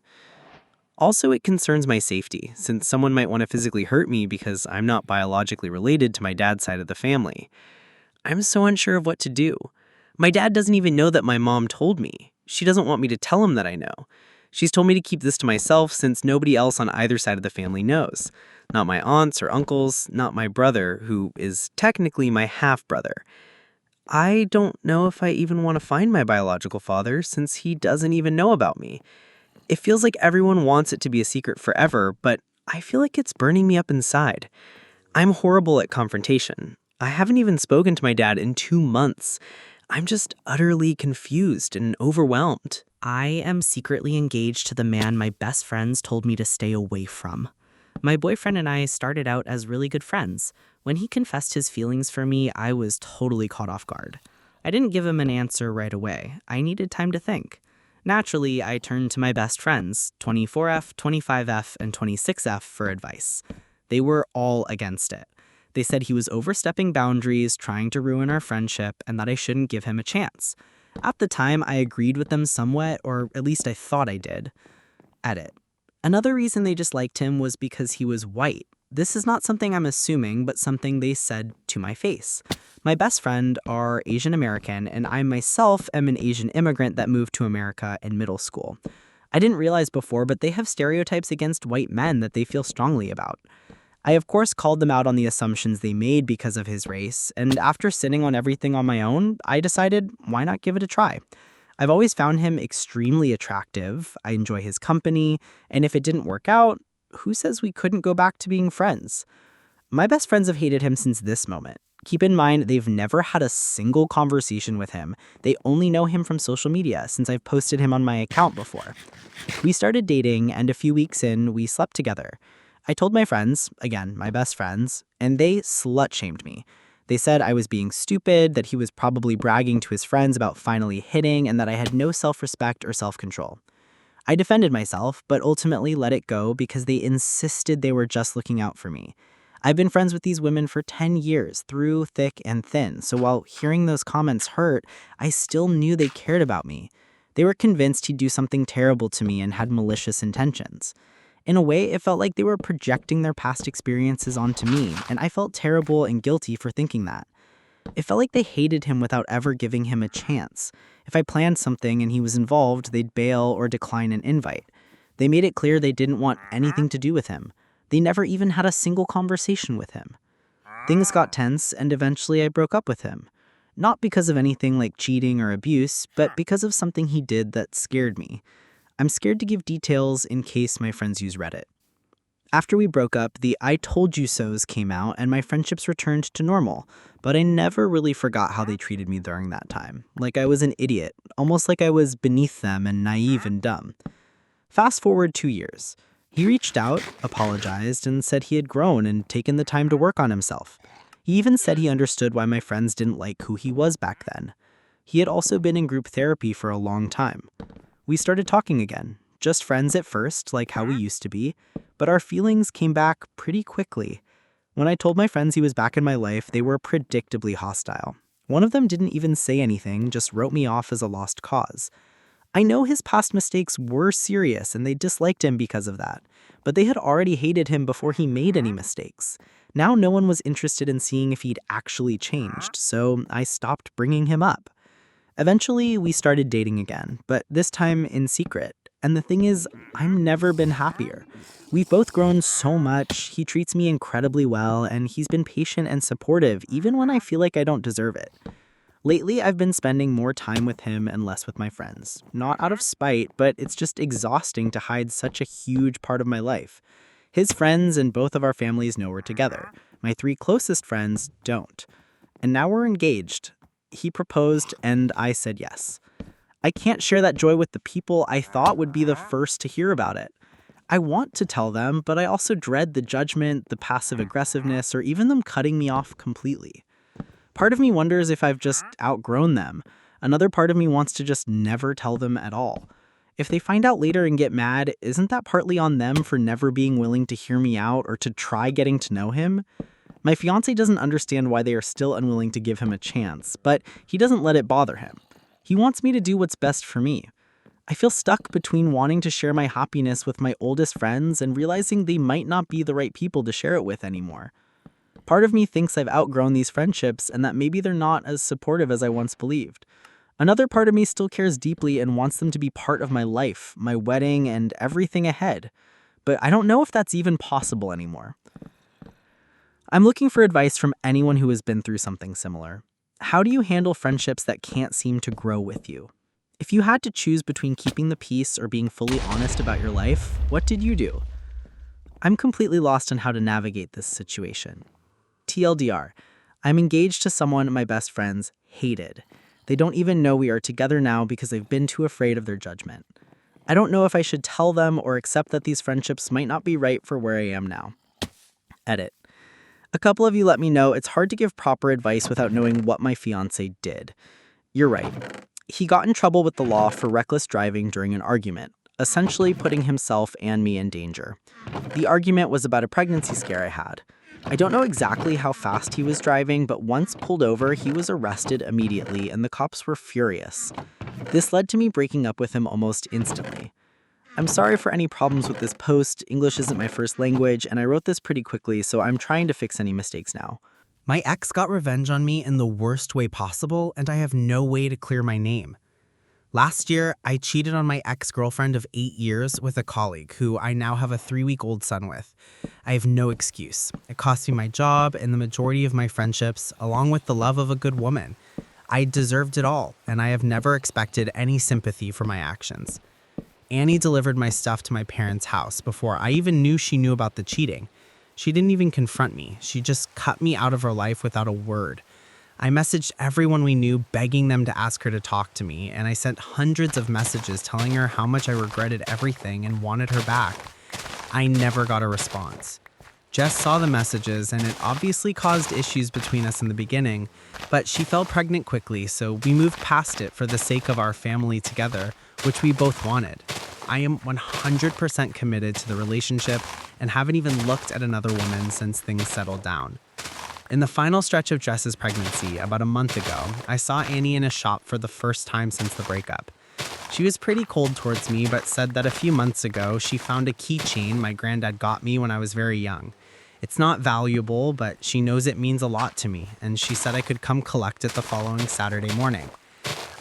B: Also, it concerns my safety, since someone might want to physically hurt me because I'm not biologically related to my dad's side of the family. I'm so unsure of what to do. My dad doesn't even know that my mom told me. She doesn't want me to tell him that I know. She's told me to keep this to myself since nobody else on either side of the family knows. Not my aunts or uncles, not my brother, who is technically my half-brother. I don't know if I even want to find my biological father since he doesn't even know about me. It feels like everyone wants it to be a secret forever, but I feel like it's burning me up inside. I'm horrible at confrontation. I haven't even spoken to my dad in 2 months. I'm just utterly confused and overwhelmed.
C: I am secretly engaged to the man my best friends told me to stay away from. My boyfriend and I started out as really good friends. When he confessed his feelings for me, I was totally caught off guard. I didn't give him an answer right away. I needed time to think. Naturally, I turned to my best friends, 24F, 25F, and 26F, for advice. They were all against it. They said he was overstepping boundaries, trying to ruin our friendship, and that I shouldn't give him a chance. At the time, I agreed with them somewhat, or at least I thought I did. Edit. Another reason they disliked him was because he was white. This is not something I'm assuming, but something they said to my face. My best friend are Asian American, and I myself am an Asian immigrant that moved to America in middle school. I didn't realize before, but they have stereotypes against white men that they feel strongly about. I of course called them out on the assumptions they made because of his race, and after sitting on everything on my own, I decided, why not give it a try? I've always found him extremely attractive, I enjoy his company, and if it didn't work out, who says we couldn't go back to being friends? My best friends have hated him since this moment. Keep in mind, they've never had a single conversation with him. They only know him from social media since I've posted him on my account before. We started dating, and a few weeks in, we slept together. I told my friends, again, my best friends, and they slut-shamed me. They said I was being stupid, that he was probably bragging to his friends about finally hitting, and that I had no self-respect or self-control. I defended myself, but ultimately let it go because they insisted they were just looking out for me. I've been friends with these women for 10 years, through thick and thin, so while hearing those comments hurt, I still knew they cared about me. They were convinced he'd do something terrible to me and had malicious intentions. In a way, it felt like they were projecting their past experiences onto me, and I felt terrible and guilty for thinking that. It felt like they hated him without ever giving him a chance. If I planned something and he was involved, they'd bail or decline an invite. They made it clear they didn't want anything to do with him. They never even had a single conversation with him. Things got tense, and eventually I broke up with him. Not because of anything like cheating or abuse, but because of something he did that scared me.
F: I'm scared to give details in case my friends use Reddit. After we broke up, the I told you so's came out and my friendships returned to normal, but I never really forgot how they treated me during that time. Like I was an idiot, almost like I was beneath them and naive and dumb. Fast forward 2 years. He reached out, apologized, and said he had grown and taken the time to work on himself. He even said he understood why my friends didn't like who he was back then. He had also been in group therapy for a long time. We started talking again, just friends at first, like how we used to be, but our feelings came back pretty quickly. When I told my friends he was back in my life, they were predictably hostile. One of them didn't even say anything, just wrote me off as a lost cause. I know his past mistakes were serious and they disliked him because of that, but they had already hated him before he made any mistakes. Now no one was interested in seeing if he'd actually changed, so I stopped bringing him up. Eventually, we started dating again, but this time in secret. And the thing is, I've never been happier. We've both grown so much, he treats me incredibly well, and he's been patient and supportive even when I feel like I don't deserve it. Lately, I've been spending more time with him and less with my friends. Not out of spite, but it's just exhausting to hide such a huge part of my life. His friends and both of our families know we're together. My 3 closest friends don't. And now we're engaged. He proposed and I said yes. I can't share that joy with the people I thought would be the first to hear about it. I want to tell them, but I also dread the judgment, the passive aggressiveness, or even them cutting me off completely. Part of me wonders if I've just outgrown them. Another part of me wants to just never tell them at all. If they find out later and get mad, isn't that partly on them for never being willing to hear me out or to try getting to know him? My fiancé doesn't understand why they are still unwilling to give him a chance, but he doesn't let it bother him. He wants me to do what's best for me. I feel stuck between wanting to share my happiness with my oldest friends and realizing they might not be the right people to share it with anymore. Part of me thinks I've outgrown these friendships and that maybe they're not as supportive as I once believed. Another part of me still cares deeply and wants them to be part of my life, my wedding, and everything ahead. But I don't know if that's even possible anymore. I'm looking for advice from anyone who has been through something similar. How do you handle friendships that can't seem to grow with you? If you had to choose between keeping the peace or being fully honest about your life, what did you do? I'm completely lost on how to navigate this situation. TLDR, I'm engaged to someone my best friends hated. They don't even know we are together now because they've been too afraid of their judgment. I don't know if I should tell them or accept that these friendships might not be right for where I am now. Edit. A couple of you let me know it's hard to give proper advice without knowing what my fiancé did. You're right. He got in trouble with the law for reckless driving during an argument, essentially putting himself and me in danger. The argument was about a pregnancy scare I had. I don't know exactly how fast he was driving, but once pulled over, he was arrested immediately and the cops were furious. This led to me breaking up with him almost instantly. I'm sorry for any problems with this post. English isn't my first language, and I wrote this pretty quickly, so I'm trying to fix any mistakes now.
C: My ex got revenge on me in the worst way possible, and I have no way to clear my name. Last year, I cheated on my ex-girlfriend of 8 years with a colleague who I now have a 3-week-old son with. I have no excuse. It cost me my job and the majority of my friendships, along with the love of a good woman. I deserved it all, and I have never expected any sympathy for my actions. Annie delivered my stuff to my parents' house before I even knew she knew about the cheating. She didn't even confront me. She just cut me out of her life without a word. I messaged everyone we knew begging them to ask her to talk to me, and I sent hundreds of messages telling her how much I regretted everything and wanted her back. I never got a response. Jess saw the messages, and it obviously caused issues between us in the beginning, but she fell pregnant quickly, so we moved past it for the sake of our family together, which we both wanted. I am 100% committed to the relationship and haven't even looked at another woman since things settled down. In the final stretch of Jess's pregnancy, about a month ago, I saw Annie in a shop for the first time since the breakup. She was pretty cold towards me, but said that a few months ago she found a keychain my granddad got me when I was very young. It's not valuable, but she knows it means a lot to me, and she said I could come collect it the following Saturday morning.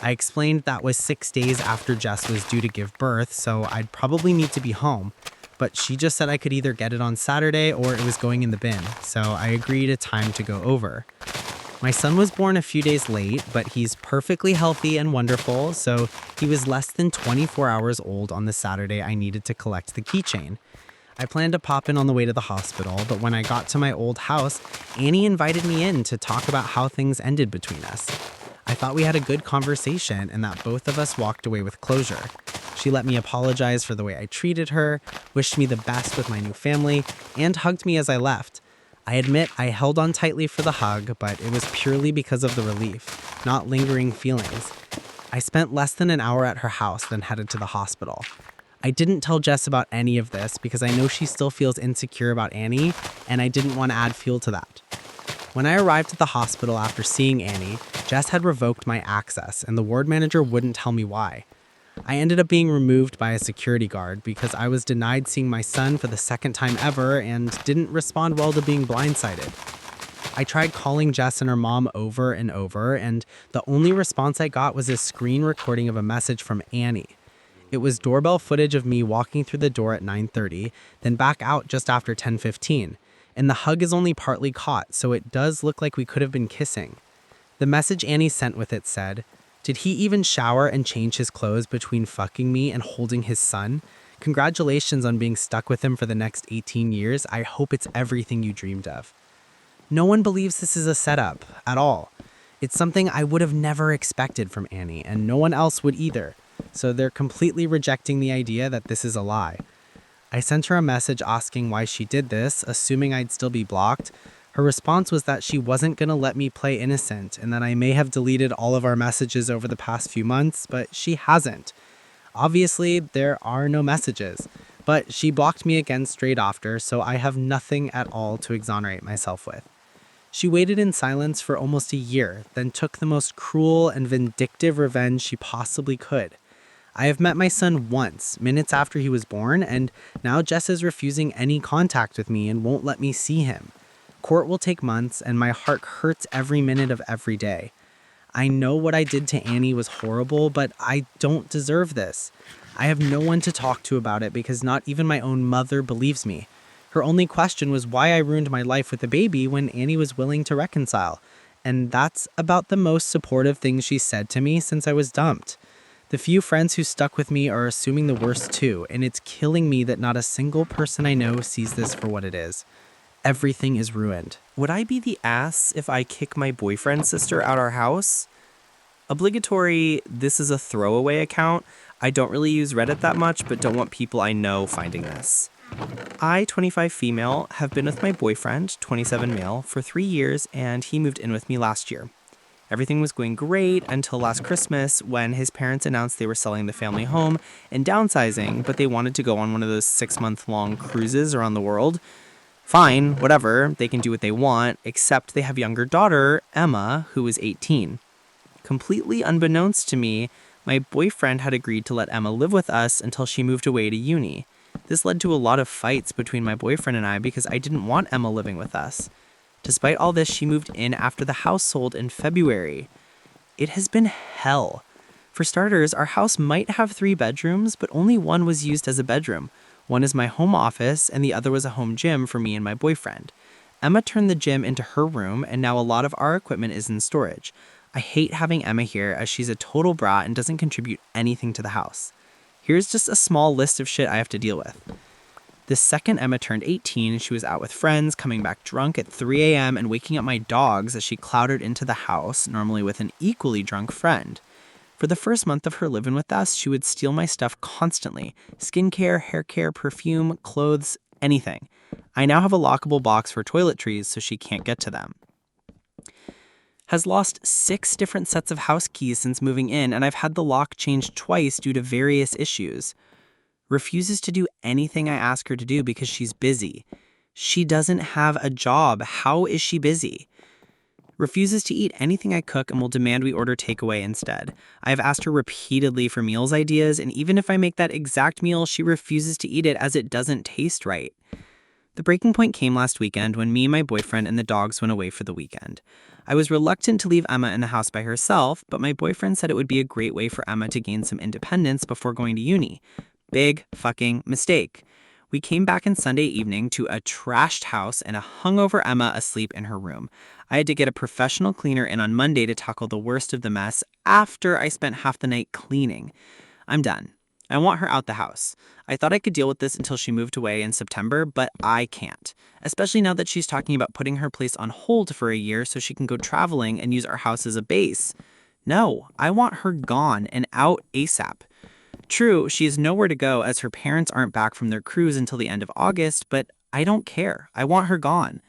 C: I explained that was 6 days after Jess was due to give birth, so I'd probably need to be home. But she just said I could either get it on Saturday or it was going in the bin, so I agreed a time to go over.
F: My son was born a few days late, but he's perfectly healthy and wonderful, so he was less than 24 hours old on the Saturday I needed to collect the keychain. I planned to pop in on the way to the hospital, but when I got to my old house, Annie invited me in to talk about how things ended between us. I thought we had a good conversation and that both of us walked away with closure. She let me apologize for the way I treated her, wished me the best with my new family, and hugged me as I left. I admit I held on tightly for the hug, but it was purely because of the relief, not lingering feelings. I spent less than an hour at her house, then headed to the hospital. I didn't tell Jess about any of this because I know she still feels insecure about Annie, and I didn't want to add fuel to that. When I arrived at the hospital after seeing Annie, Jess had revoked my access, and the ward manager wouldn't tell me why. I ended up being removed by a security guard because I was denied seeing my son for the second time ever and didn't respond well to being blindsided. I tried calling Jess and her mom over and over, and the only response I got was a screen recording of a message from Annie. It was doorbell footage of me walking through the door at 9:30, then back out just after 10:15, and the hug is only partly caught, so it does look like we could have been kissing. The message Annie sent with it said, "Did he even shower and change his clothes between fucking me and holding his son? Congratulations on being stuck with him for the next 18 years. I hope it's everything you dreamed of." No one believes this is a setup at all. It's something I would have never expected from Annie, and no one else would either. So they're completely rejecting the idea that this is a lie. I sent her a message asking why she did this, assuming I'd still be blocked. Her response was that she wasn't going to let me play innocent and that I may have deleted all of our messages over the past few months, but she hasn't. Obviously, there are no messages, but she blocked me again straight after, so I have nothing at all to exonerate myself with. She waited in silence for almost a year, then took the most cruel and vindictive revenge she possibly could. I have met my son once, minutes after he was born, and now Jess is refusing any contact with me and won't let me see him. Court will take months, and my heart hurts every minute of every day. I know what I did to Annie was horrible, but I don't deserve this. I have no one to talk to about it because not even my own mother believes me. Her only question was why I ruined my life with a baby when Annie was willing to reconcile. And that's about the most supportive thing she said to me since I was dumped. The few friends who stuck with me are assuming the worst too, and it's killing me that not a single person I know sees this for what it is. Everything is ruined.
C: Would I be the ass if I kick my boyfriend's sister out our house? Obligatory, this is a throwaway account. I don't really use Reddit that much, but don't want people I know finding this. I, 25 female, have been with my boyfriend, 27 male, for 3 years, and he moved in with me last year. Everything was going great until last Christmas when his parents announced they were selling the family home and downsizing, but they wanted to go on one of those 6-month-long cruises around the world. Fine, whatever, they can do what they want, except they have a younger daughter, Emma, who is 18. Completely unbeknownst to me, my boyfriend had agreed to let Emma live with us until she moved away to uni. This led to a lot of fights between my boyfriend and I because I didn't want Emma living with us. Despite all this, she moved in after the house sold in February. It has been hell. For starters, our house might have 3 bedrooms, but only one was used as a bedroom. One is my home office, and the other was a home gym for me and my boyfriend. Emma turned the gym into her room, and now a lot of our equipment is in storage. I hate having Emma here as she's a total brat and doesn't contribute anything to the house. Here's just a small list of shit I have to deal with. The second Emma turned 18, she was out with friends, coming back drunk at 3 a.m. and waking up my dogs as she clattered into the house, normally with an equally drunk friend. For the first month of her living with us, she would steal my stuff constantly. Skincare, hair care, perfume, clothes, anything. I now have a lockable box for toiletries so she can't get to them. Has lost 6 different sets of house keys since moving in, and I've had the lock changed twice due to various issues. Refuses to do anything I ask her to do because she's busy. She doesn't have a job. How is she busy? Refuses to eat anything I cook and will demand we order takeaway instead. I have asked her repeatedly for meals ideas, and even if I make that exact meal, she refuses to eat it as it doesn't taste right. The breaking point came last weekend when me, my boyfriend, and the dogs went away for the weekend. I was reluctant to leave Emma in the house by herself, but my boyfriend said it would be a great way for Emma to gain some independence before going to uni. Big fucking mistake.
F: We came back on Sunday evening to a trashed house and a hungover Emma asleep in her room. I had to get a professional cleaner in on Monday to tackle the worst of the mess after I spent half the night cleaning. I'm done. I want her out the house. I thought I could deal with this until she moved away in September, but I can't. Especially now that she's talking about putting her place on hold for a year so she can go traveling and use our house as a base. No, I want her gone and out ASAP. True, she has nowhere to go as her parents aren't back from their cruise until the end of August, but I don't care. I want her gone.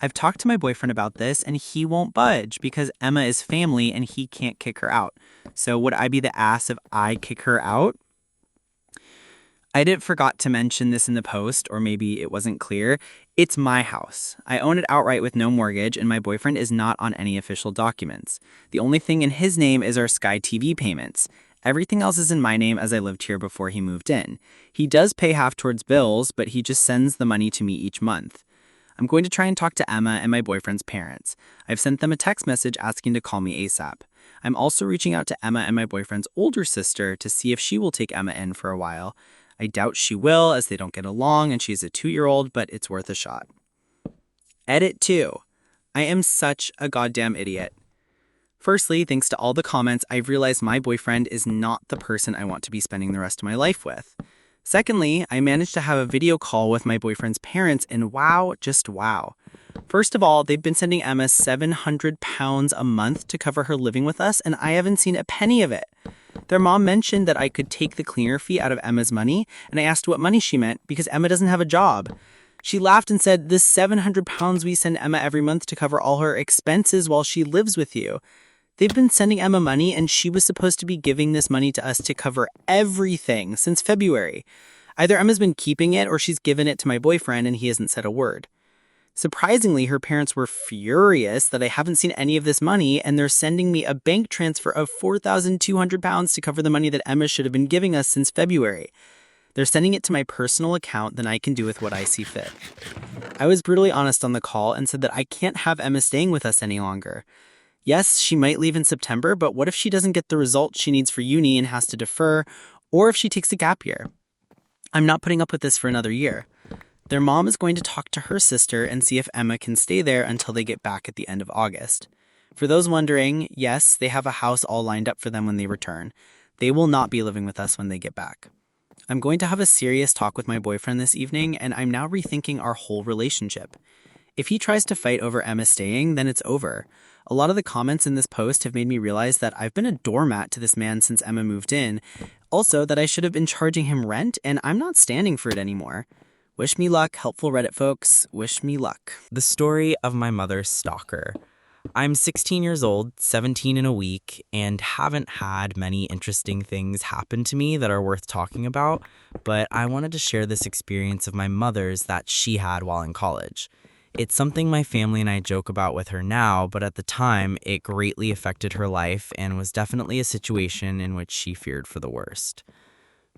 F: I've talked to my boyfriend about this and he won't budge because Emma is family and he can't kick her out. So would I be the ass if I kick her out? I did forgot to mention this in the post, or maybe it wasn't clear. It's my house. I own it outright with no mortgage, and my boyfriend is not on any official documents. The only thing in his name is our Sky TV payments. Everything else is in my name as I lived here before he moved in. He does pay half towards bills, but he just sends the money to me each month. I'm going to try and talk to Emma and my boyfriend's parents. I've sent them a text message asking to call me ASAP. I'm also reaching out to Emma and my boyfriend's older sister to see if she will take Emma in for a while. I doubt she will as they don't get along and she's a 2-year-old, but it's worth a shot. Edit 2. I am such a goddamn idiot. Firstly, thanks to all the comments, I've realized my boyfriend is not the person I want to be spending the rest of my life with. Secondly, I managed to have a video call with my boyfriend's parents and wow, just wow. First of all, they've been sending Emma £700 a month to cover her living with us and I haven't seen a penny of it. Their mom mentioned that I could take the cleaner fee out of Emma's money, and I asked what money she meant because Emma doesn't have a job. She laughed and said, "This £700 we send Emma every month to cover all her expenses while she lives with you." They've been sending Emma money, and she was supposed to be giving this money to us to cover everything since February. Either Emma's been keeping it or she's given it to my boyfriend and he hasn't said a word. Surprisingly, her parents were furious that I haven't seen any of this money, and they're sending me a bank transfer of £4,200 to cover the money that Emma should have been giving us since February. They're sending it to my personal account, then I can do with what I see fit. I was brutally honest on the call and said that I can't have Emma staying with us any longer. Yes, she might leave in September, but what if she doesn't get the results she needs for uni and has to defer, or if she takes a gap year? I'm not putting up with this for another year. Their mom is going to talk to her sister and see if Emma can stay there until they get back at the end of August. For those wondering, yes, they have a house all lined up for them when they return. They will not be living with us when they get back. I'm going to have a serious talk with my boyfriend this evening, and I'm now rethinking our whole relationship. If he tries to fight over Emma staying, then it's over. A lot of the comments in this post have made me realize that I've been a doormat to this man since Emma moved in. Also, that I should have been charging him rent, and I'm not standing for it anymore. Wish me luck, helpful Reddit folks. Wish me luck.
C: The story of my mother's stalker. I'm 16 years old, 17 in a week, and haven't had many interesting things happen to me that are worth talking about, but I wanted to share this experience of my mother's that she had while in college. It's something my family and I joke about with her now, but at the time, it greatly affected her life and was definitely a situation in which she feared for the worst.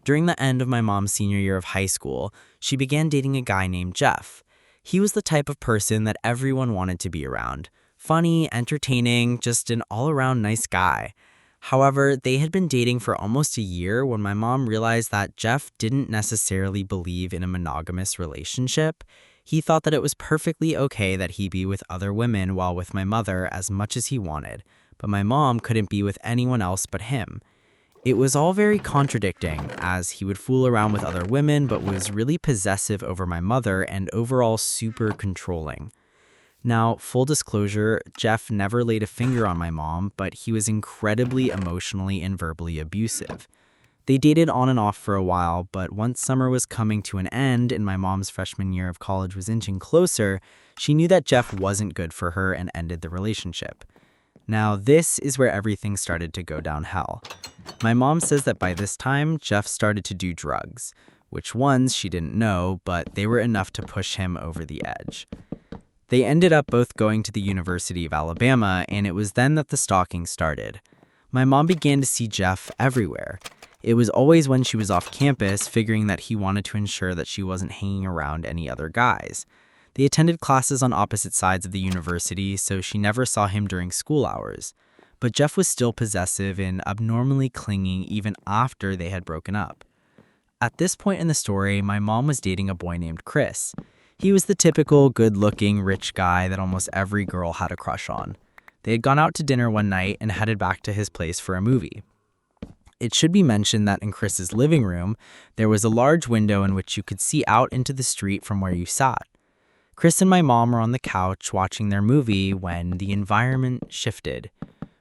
C: During the end of my mom's senior year of high school, she began dating a guy named Jeff. He was the type of person that everyone wanted to be around. Funny, entertaining, just an all-around nice guy. However, they had been dating for almost a year when my mom realized that Jeff didn't necessarily believe in a monogamous relationship. He thought that it was perfectly okay that he be with other women while with my mother as much as he wanted, but my mom couldn't be with anyone else but him. It was all very contradicting, as he would fool around with other women but was really possessive over my mother and overall super controlling. Now, full disclosure, Jeff never laid a finger on my mom, but he was incredibly emotionally and verbally abusive. They dated on and off for a while, but once summer was coming to an end and my mom's freshman year of college was inching closer, she knew that Jeff wasn't good for her and ended the relationship. Now, this is where everything started to go downhill. My mom says that by this time, Jeff started to do drugs, which ones she didn't know, but they were enough to push him over the edge. They ended up both going to the University of Alabama, and it was then that the stalking started. My mom began to see Jeff everywhere. It was always when she was off campus, figuring that he wanted to ensure that she wasn't hanging around any other guys. They attended classes on opposite sides of the university, so she never saw him during school hours. But Jeff was still possessive and abnormally clinging even after they had broken up.
F: At this point in the story, my mom was dating a boy named Chris. He was the typical good-looking, rich guy that almost every girl had a crush on. They had gone out to dinner one night and headed back to his place for a movie. It should be mentioned that in Chris's living room, there was a large window in which you could see out into the street from where you sat. Chris and my mom were on the couch watching their movie when the environment shifted.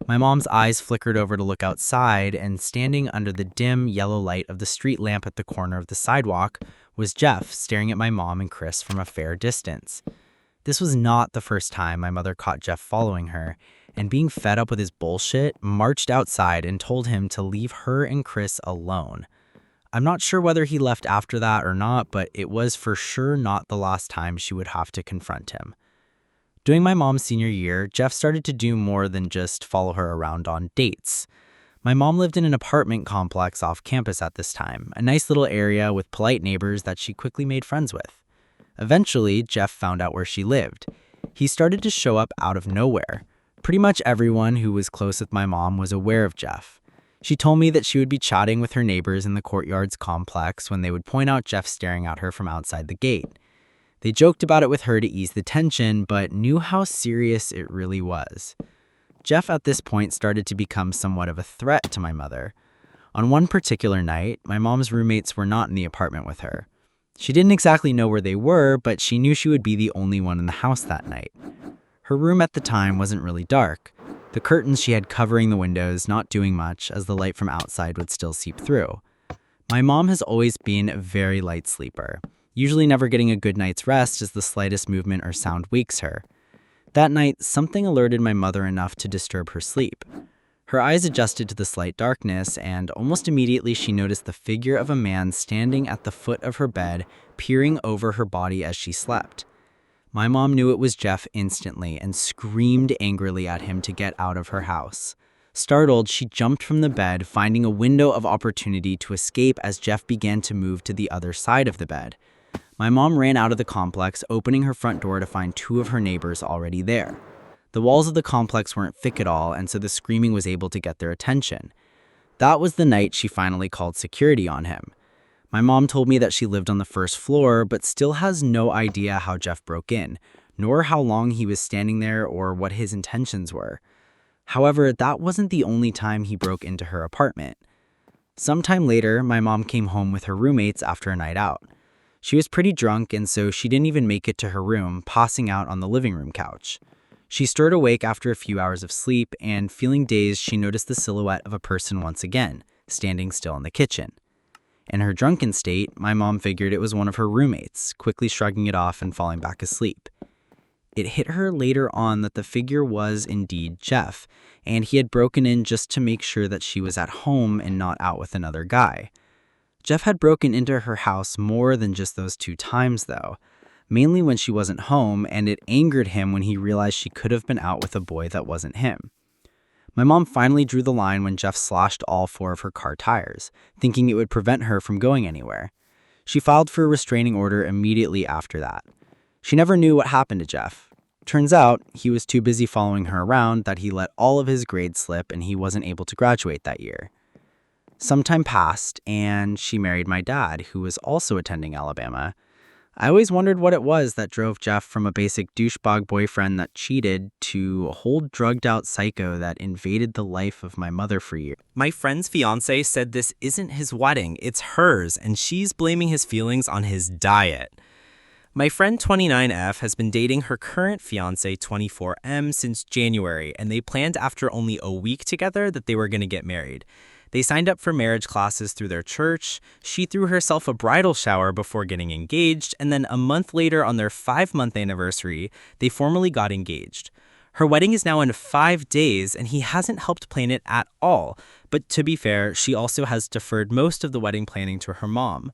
F: My mom's eyes flickered over to look outside, and standing under the dim yellow light of the street lamp at the corner of the sidewalk was Jeff, staring at my mom and Chris from a fair distance. This was not the first time my mother caught Jeff following her, and being fed up with his bullshit, marched outside and told him to leave her and Chris alone. I'm not sure whether he left after that or not, but it was for sure not the last time she would have to confront him. During my mom's senior year, Jeff started to do more than just follow her around on dates. My mom lived in an apartment complex off campus at this time, a nice little area with polite neighbors that she quickly made friends with. Eventually, Jeff found out where she lived. He started to show up out of nowhere. Pretty much everyone who was close with my mom was aware of Jeff. She told me that she would be chatting with her neighbors in the courtyard's complex when they would point out Jeff staring at her from outside the gate. They joked about it with her to ease the tension, but knew how serious it really was. Jeff at this point started to become somewhat of a threat to my mother. On one particular night, my mom's roommates were not in the apartment with her. She didn't exactly know where they were, but she knew she would be the only one in the house that night. Her room at the time wasn't really dark. The curtains she had covering the windows not doing much, as the light from outside would still seep through. My mom has always been a very light sleeper, usually never getting a good night's rest as the slightest movement or sound wakes her. That night, something alerted my mother enough to disturb her sleep. Her eyes adjusted to the slight darkness, and almost immediately she noticed the figure of a man standing at the foot of her bed, peering over her body as she slept. My mom knew it was Jeff instantly and screamed angrily at him to get out of her house. Startled, she jumped from the bed, finding a window of opportunity to escape as Jeff began to move to the other side of the bed. My mom ran out of the complex, opening her front door to find two of her neighbors already there. The walls of the complex weren't thick at all, and so the screaming was able to get their attention. That was the night she finally called security on him. My mom told me that she lived on the first floor, but still has no idea how Jeff broke in, nor how long he was standing there or what his intentions were. However, that wasn't the only time he broke into her apartment. Sometime later, my mom came home with her roommates after a night out. She was pretty drunk, and so she didn't even make it to her room, passing out on the living room couch. She stirred awake after a few hours of sleep, and feeling dazed, she noticed the silhouette of a person once again, standing still in the kitchen. In her drunken state, my mom figured it was one of her roommates, quickly shrugging it off and falling back asleep. It hit her later on that the figure was indeed Jeff, and he had broken in just to make sure that she was at home and not out with another guy. Jeff had broken into her house more than just those 2 times, though, mainly when she wasn't home, and it angered him when he realized she could have been out with a boy that wasn't him. My mom finally drew the line when Jeff slashed all 4 of her car tires, thinking it would prevent her from going anywhere. She filed for a restraining order immediately after that. She never knew what happened to Jeff. Turns out, he was too busy following her around that he let all of his grades slip and he wasn't able to graduate that year. Some time passed, and she married my dad, who was also attending Alabama. I always wondered what it was that drove Jeff from a basic douchebag boyfriend that cheated to a whole drugged-out psycho that invaded the life of my mother for years.
C: My friend's fiance said this isn't his wedding, it's hers, and she's blaming his feelings on his diet. My friend 29F has been dating her current fiance 24M since January, and they planned after only a week together that they were going to get married. They signed up for marriage classes through their church. She threw herself a bridal shower before getting engaged, and then a month later on their 5-month anniversary, they formally got engaged. Her wedding is now in 5 days, and he hasn't helped plan it at all. But to be fair, she also has deferred most of the wedding planning to her mom.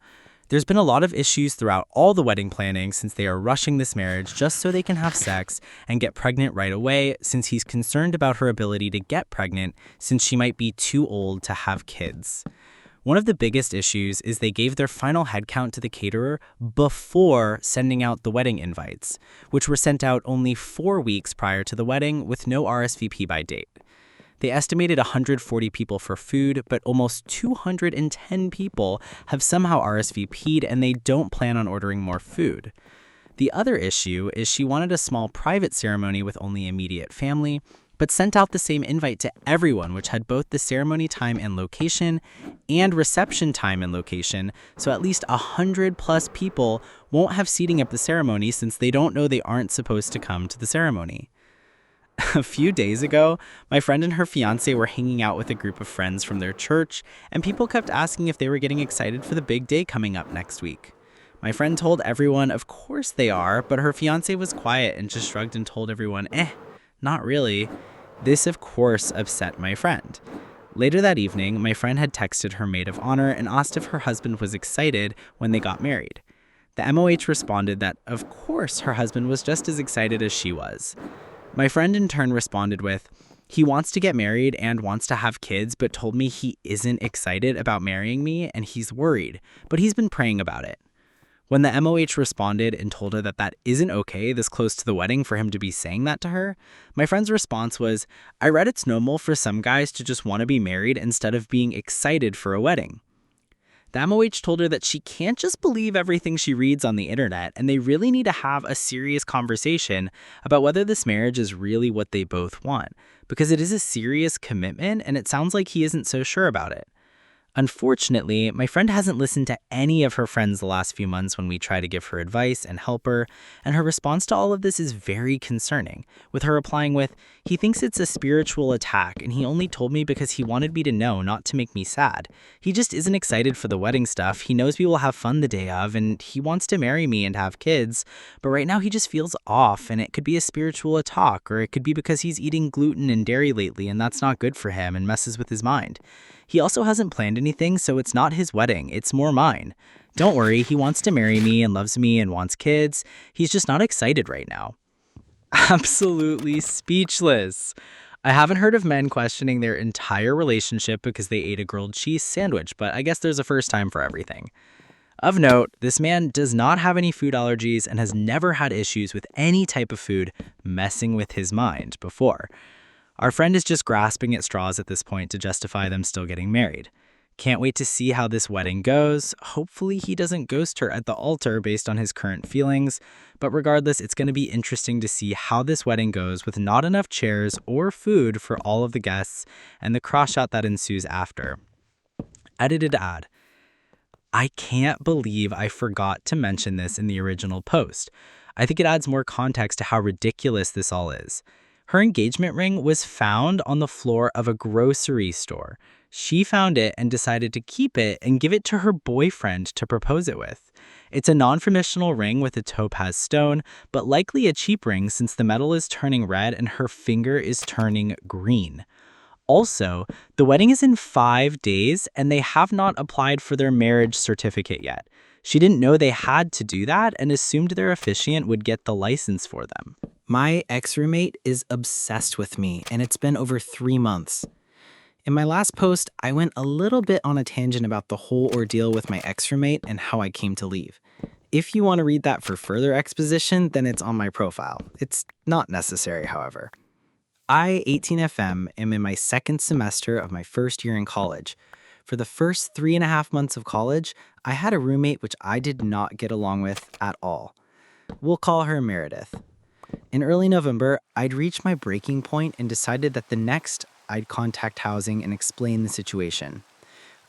C: There's been a lot of issues throughout all the wedding planning since they are rushing this marriage just so they can have sex and get pregnant right away, since he's concerned about her ability to get pregnant since she might be too old to have kids. One of the biggest issues is they gave their final head count to the caterer before sending out the wedding invites, which were sent out only 4 weeks prior to the wedding with no RSVP by date.
F: They estimated 140 people for food, but almost 210 people have somehow RSVP'd and they don't plan on ordering more food. The other issue is she wanted a small private ceremony with only immediate family, but sent out the same invite to everyone, which had both the ceremony time and location and reception time and location, so at least 100 plus people won't have seating at the ceremony since they don't know they aren't supposed to come to the ceremony. A few days ago, my friend and her fiance were hanging out with a group of friends from their church, and people kept asking if they were getting excited for the big day coming up next week. My friend told everyone, of course they are, but her fiance was quiet and just shrugged and told everyone, not really. This, of course, upset my friend. Later that evening, my friend had texted her maid of honor and asked if her husband was excited when they got married. The MOH responded that, of course, her husband was just as excited as she was. My friend in turn responded with, he wants to get married and wants to have kids, but told me he isn't excited about marrying me and he's worried, but he's been praying about it. When the MOH responded and told her that that isn't okay this close to the wedding for him to be saying that to her, my friend's response was, I read it's normal for some guys to just want to be married instead of being excited for a wedding. The MOH told her that she can't just believe everything she reads on the internet, and they really need to have a serious conversation about whether this marriage is really what they both want, because it is a serious commitment and it sounds like he isn't so sure about it. Unfortunately, my friend hasn't listened to any of her friends the last few months when we try to give her advice and help her, and her response to all of this is very concerning, with her replying with, he thinks it's a spiritual attack and he only told me because he wanted me to know, not to make me sad. He just isn't excited for the wedding stuff, he knows we will have fun the day of, and he wants to marry me and have kids, but right now he just feels off, and it could be a spiritual attack, or it could be because he's eating gluten and dairy lately and that's not good for him and messes with his mind. He also hasn't planned anything, so it's not his wedding, it's more mine. Don't worry, he wants to marry me and loves me and wants kids. He's just not excited right now. Absolutely speechless. I haven't heard of men questioning their entire relationship because they ate a grilled cheese sandwich, but I guess there's a first time for everything. Of note, this man does not have any food allergies and has never had issues with any type of food messing with his mind before. Our friend is just grasping at straws at this point to justify them still getting married. Can't wait to see how this wedding goes. Hopefully he doesn't ghost her at the altar based on his current feelings, but regardless, it's going to be interesting to see how this wedding goes with not enough chairs or food for all of the guests and the cross shot that ensues after. Edited ad. I can't believe I forgot to mention this in the original post. I think it adds more context to how ridiculous this all is. Her engagement ring was found on the floor of a grocery store. She found it and decided to keep it and give it to her boyfriend to propose it with. It's a non-traditional ring with a topaz stone, but likely a cheap ring since the metal is turning red and her finger is turning green. Also, the wedding is in 5 days and they have not applied for their marriage certificate yet. She didn't know they had to do that and assumed their officiant would get the license for them. My ex-roommate is obsessed with me, and it's been over 3 months. In my last post, I went a little bit on a tangent about the whole ordeal with my ex-roommate and how I came to leave. If you want to read that for further exposition, then it's on my profile. It's not necessary, however. I, 18FM, am in my second semester of my first year in college. For the first 3.5 months of college, I had a roommate which I did not get along with at all. We'll call her Meredith. In early November, I'd reached my breaking point and decided that the next I'd contact housing and explain the situation.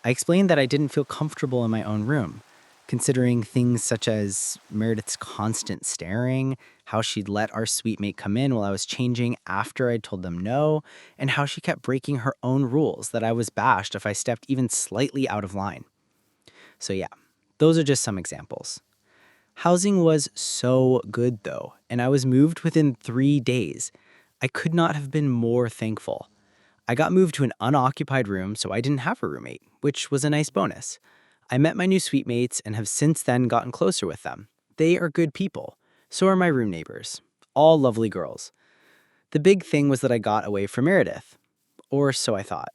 F: I explained that I didn't feel comfortable in my own room, considering things such as Meredith's constant staring, how she'd let our suite mate come in while I was changing after I'd told them no, and how she kept breaking her own rules that I was bashed if I stepped even slightly out of line. So yeah, those are just some examples. Housing was so good though, and I was moved within 3 days. I could not have been more thankful. I got moved to an unoccupied room, so I didn't have a roommate, which was a nice bonus. I met my new suite mates and have since then gotten closer with them. They are good people. So are my room neighbors. All lovely girls. The big thing was that I got away from Meredith. Or so I thought.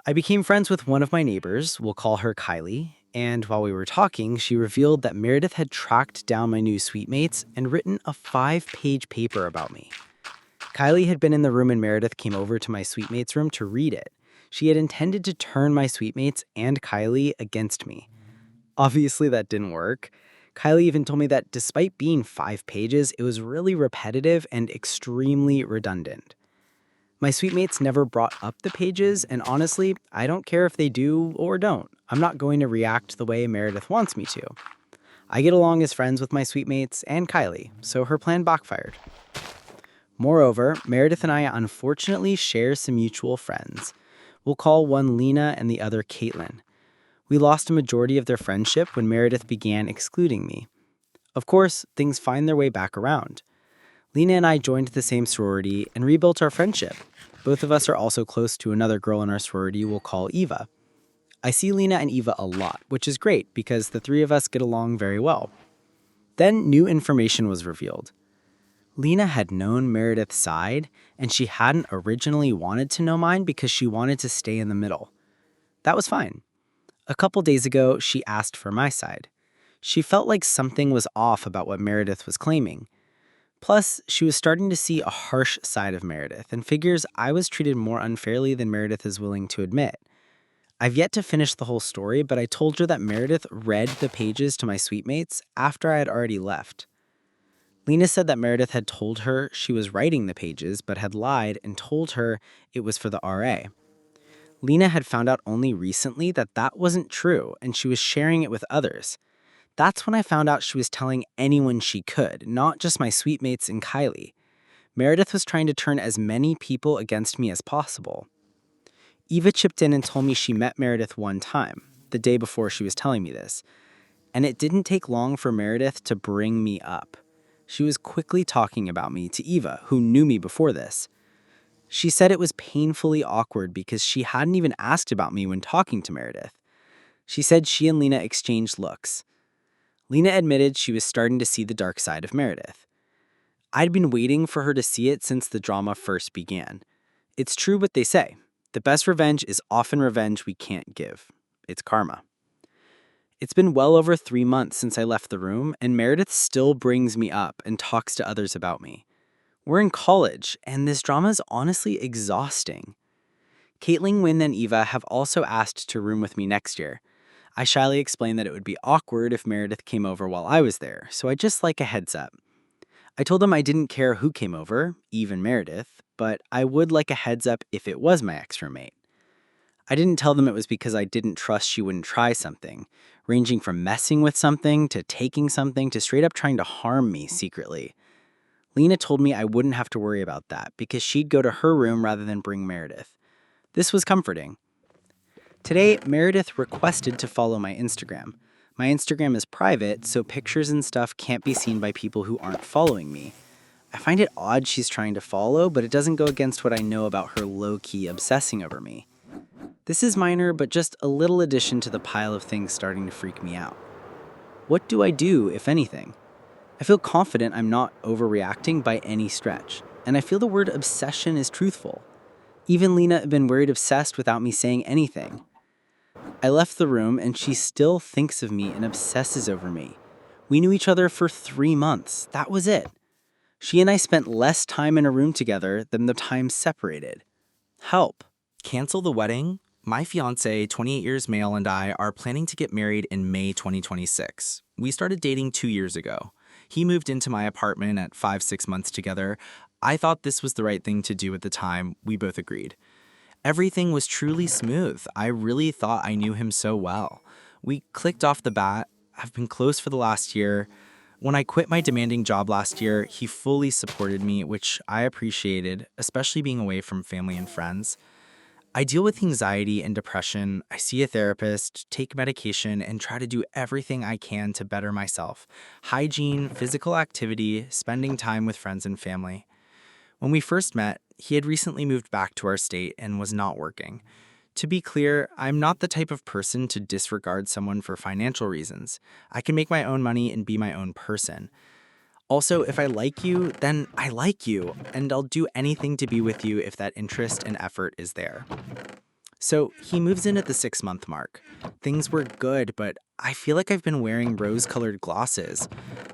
F: I became friends with one of my neighbors, we'll call her Kylie, and while we were talking, she revealed that Meredith had tracked down my new suite mates and written a 5-page paper about me. Kylie had been in the room and Meredith came over to my suitemate's room to read it. She had intended to turn my suitemates and Kylie against me. Obviously, that didn't work. Kylie even told me that despite being 5 pages, it was really repetitive and extremely redundant. My suitemates never brought up the pages, and honestly, I don't care if they do or don't. I'm not going to react the way Meredith wants me to. I get along as friends with my suitemates and Kylie, so her plan backfired. Moreover, Meredith and I unfortunately share some mutual friends. We'll call one Lena and the other Caitlin. We lost a majority of their friendship when Meredith began excluding me. Of course, things find their way back around. Lena and I joined the same sorority and rebuilt our friendship. Both of us are also close to another girl in our sorority we'll call Eva. I see Lena and Eva a lot, which is great because the 3 of us get along very well. Then new information was revealed. Lena had known Meredith's side, and she hadn't originally wanted to know mine because she wanted to stay in the middle. That was fine. A couple days ago, she asked for my side. She felt like something was off about what Meredith was claiming. Plus, she was starting to see a harsh side of Meredith and figures I was treated more unfairly than Meredith is willing to admit. I've yet to finish the whole story, but I told her that Meredith read the pages to my suitemates after I had already left. Lena said that Meredith had told her she was writing the pages, but had lied and told her it was for the RA. Lena had found out only recently that that wasn't true, and she was sharing it with others. That's when I found out she was telling anyone she could, not just my suitemates and Kylie. Meredith was trying to turn as many people against me as possible. Eva chipped in and told me she met Meredith one time, the day before she was telling me this, and it didn't take long for Meredith to bring me up. She was quickly talking about me to Eva, who knew me before this. She said it was painfully awkward because she hadn't even asked about me when talking to Meredith. She said she and Lena exchanged looks. Lena admitted she was starting to see the dark side of Meredith. I'd been waiting for her to see it since the drama first began. It's true what they say. The best revenge is often revenge we can't give. It's karma. It's been well over 3 months since I left the room, and Meredith still brings me up and talks to others about me. We're in college, and this drama is honestly exhausting. Caitlin, Wynn, and Eva have also asked to room with me next year. I shyly explained that it would be awkward if Meredith came over while I was there, so I'd just like a heads up. I told them I didn't care who came over, even Meredith, but I would like a heads up if it was my ex-roommate. I didn't tell them it was because I didn't trust she wouldn't try something, ranging from messing with something to taking something to straight up trying to harm me secretly. Lena told me I wouldn't have to worry about that because she'd go to her room rather than bring Meredith. This was comforting. Today, Meredith requested to follow my Instagram. My Instagram is private, so pictures and stuff can't be seen by people who aren't following me. I find it odd she's trying to follow, but it doesn't go against what I know about her low-key obsessing over me. This is minor, but just a little addition to the pile of things starting to freak me out. What do I do, if anything? I feel confident I'm not overreacting by any stretch, and I feel the word obsession is truthful. Even Lena had been worried obsessed without me saying anything. I left the room, and she still thinks of me and obsesses over me. We knew each other for 3 months. That was it. She and I spent less time in a room together than the time separated. Help.
B: Cancel the wedding? My fiance, 28 years male, and I are planning to get married in May 2026. We started dating 2 years ago. He moved into my apartment at 5-6 months together. I thought this was the right thing to do at the time. We both agreed. Everything was truly smooth. I really thought I knew him so well. We clicked off the bat. I've been close for the last year. When I quit my demanding job last year, he fully supported me, which I appreciated, especially being away from family and friends. I deal with anxiety and depression. I see a therapist, take medication, and try to do everything I can to better myself. Hygiene, physical activity, spending time with friends and family. When we first met, he had recently moved back to our state and was not working. To be clear, I'm not the type of person to disregard someone for financial reasons. I can make my own money and be my own person. Also, if I like you, then I like you, and I'll do anything to be with you if that interest and effort is there. So he moves in at the 6-month mark. Things were good, but I feel like I've been wearing rose-colored glasses,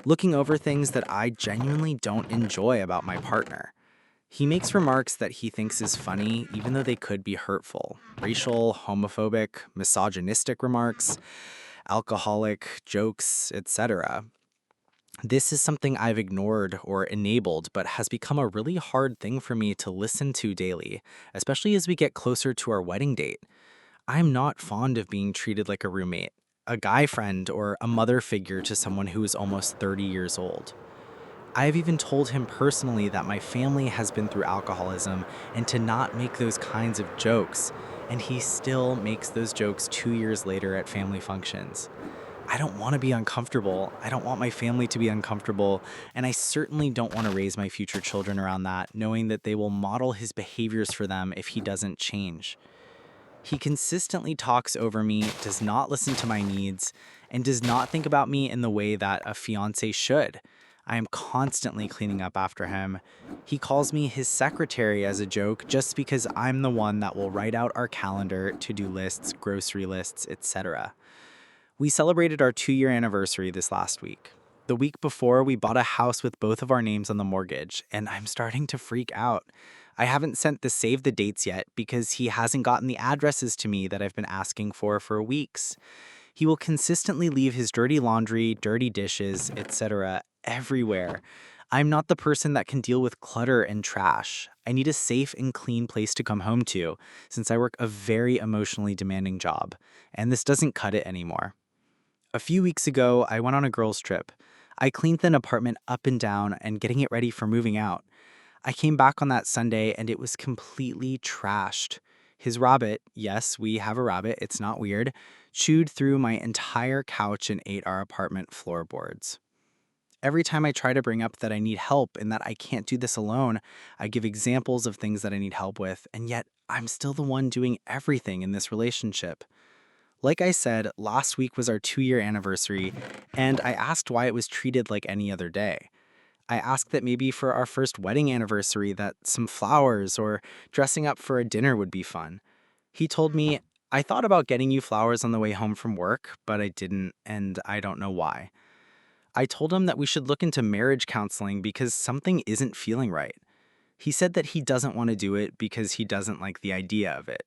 B: looking over things that I genuinely don't enjoy about my partner.
F: He makes remarks that he thinks is funny, even though they could be hurtful. Racial, homophobic, misogynistic remarks, alcoholic jokes, etc. This is something I've ignored or enabled, but has become a really hard thing for me to listen to daily, especially as we get closer to our wedding date. I'm not fond of being treated like a roommate, a guy friend, or a mother figure to someone who is almost 30 years old. I've even told him personally that my family has been through alcoholism and to not make those kinds of jokes, and he still makes those jokes 2 years later at family functions. I don't want to be uncomfortable. I don't want my family to be uncomfortable, and I certainly don't want to raise my future children around that, knowing that they will model his behaviors for them if he doesn't change. He consistently talks over me, does not listen to my needs, and does not think about me in the way that a fiance should. I am constantly cleaning up after him. He calls me his secretary as a joke just because I'm the one that will write out our calendar, to-do lists, grocery lists, etc. We celebrated our 2-year anniversary this last week. The week before, we bought a house with both of our names on the mortgage, and I'm starting to freak out. I haven't sent the save the dates yet because he hasn't gotten the addresses to me that I've been asking for weeks. He will consistently leave his dirty laundry, dirty dishes, etc. everywhere. I'm not the person that can deal with clutter and trash. I need a safe and clean place to come home to, since I work a very emotionally demanding job, and this doesn't cut it anymore. A few weeks ago, I went on a girls' trip. I cleaned an apartment up and down and getting it ready for moving out. I came back on that Sunday and it was completely trashed. His rabbit, yes, we have a rabbit, it's not weird, chewed through my entire couch and ate our apartment floorboards. Every time I try to bring up that I need help and that I can't do this alone, I give examples of things that I need help with, and yet I'm still the one doing everything in this relationship. Like I said, last week was our 2-year anniversary, and I asked why it was treated like any other day. I asked that maybe for our first wedding anniversary that some flowers or dressing up for a dinner would be fun. He told me, I thought about getting you flowers on the way home from work, but I didn't, and I don't know why. I told him that we should look into marriage counseling because something isn't feeling right. He said that he doesn't want to do it because he doesn't like the idea of it.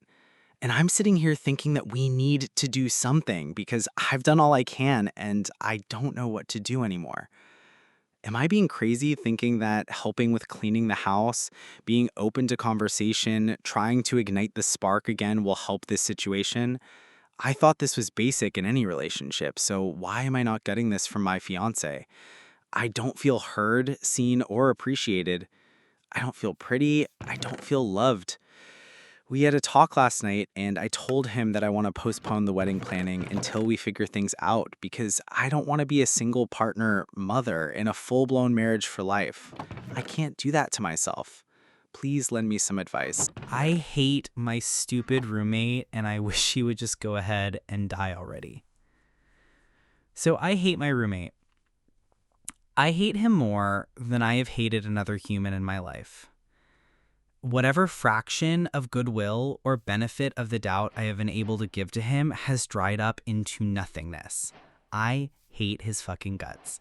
F: And I'm sitting here thinking that we need to do something because I've done all I can and I don't know what to do anymore. Am I being crazy thinking that helping with cleaning the house, being open to conversation, trying to ignite the spark again will help this situation? I thought this was basic in any relationship, so why am I not getting this from my fiance? I don't feel heard, seen, or appreciated. I don't feel pretty. I don't feel loved. We had a talk last night, and I told him that I want to postpone the wedding planning until we figure things out because I don't want to be a single partner mother in a full-blown marriage for life. I can't do that to myself. Please lend me some advice.
C: I hate my stupid roommate, and I wish he would just go ahead and die already. So I hate my roommate. I hate him more than I have hated another human in my life. Whatever fraction of goodwill or benefit of the doubt I have been able to give to him has dried up into nothingness. I hate his fucking guts.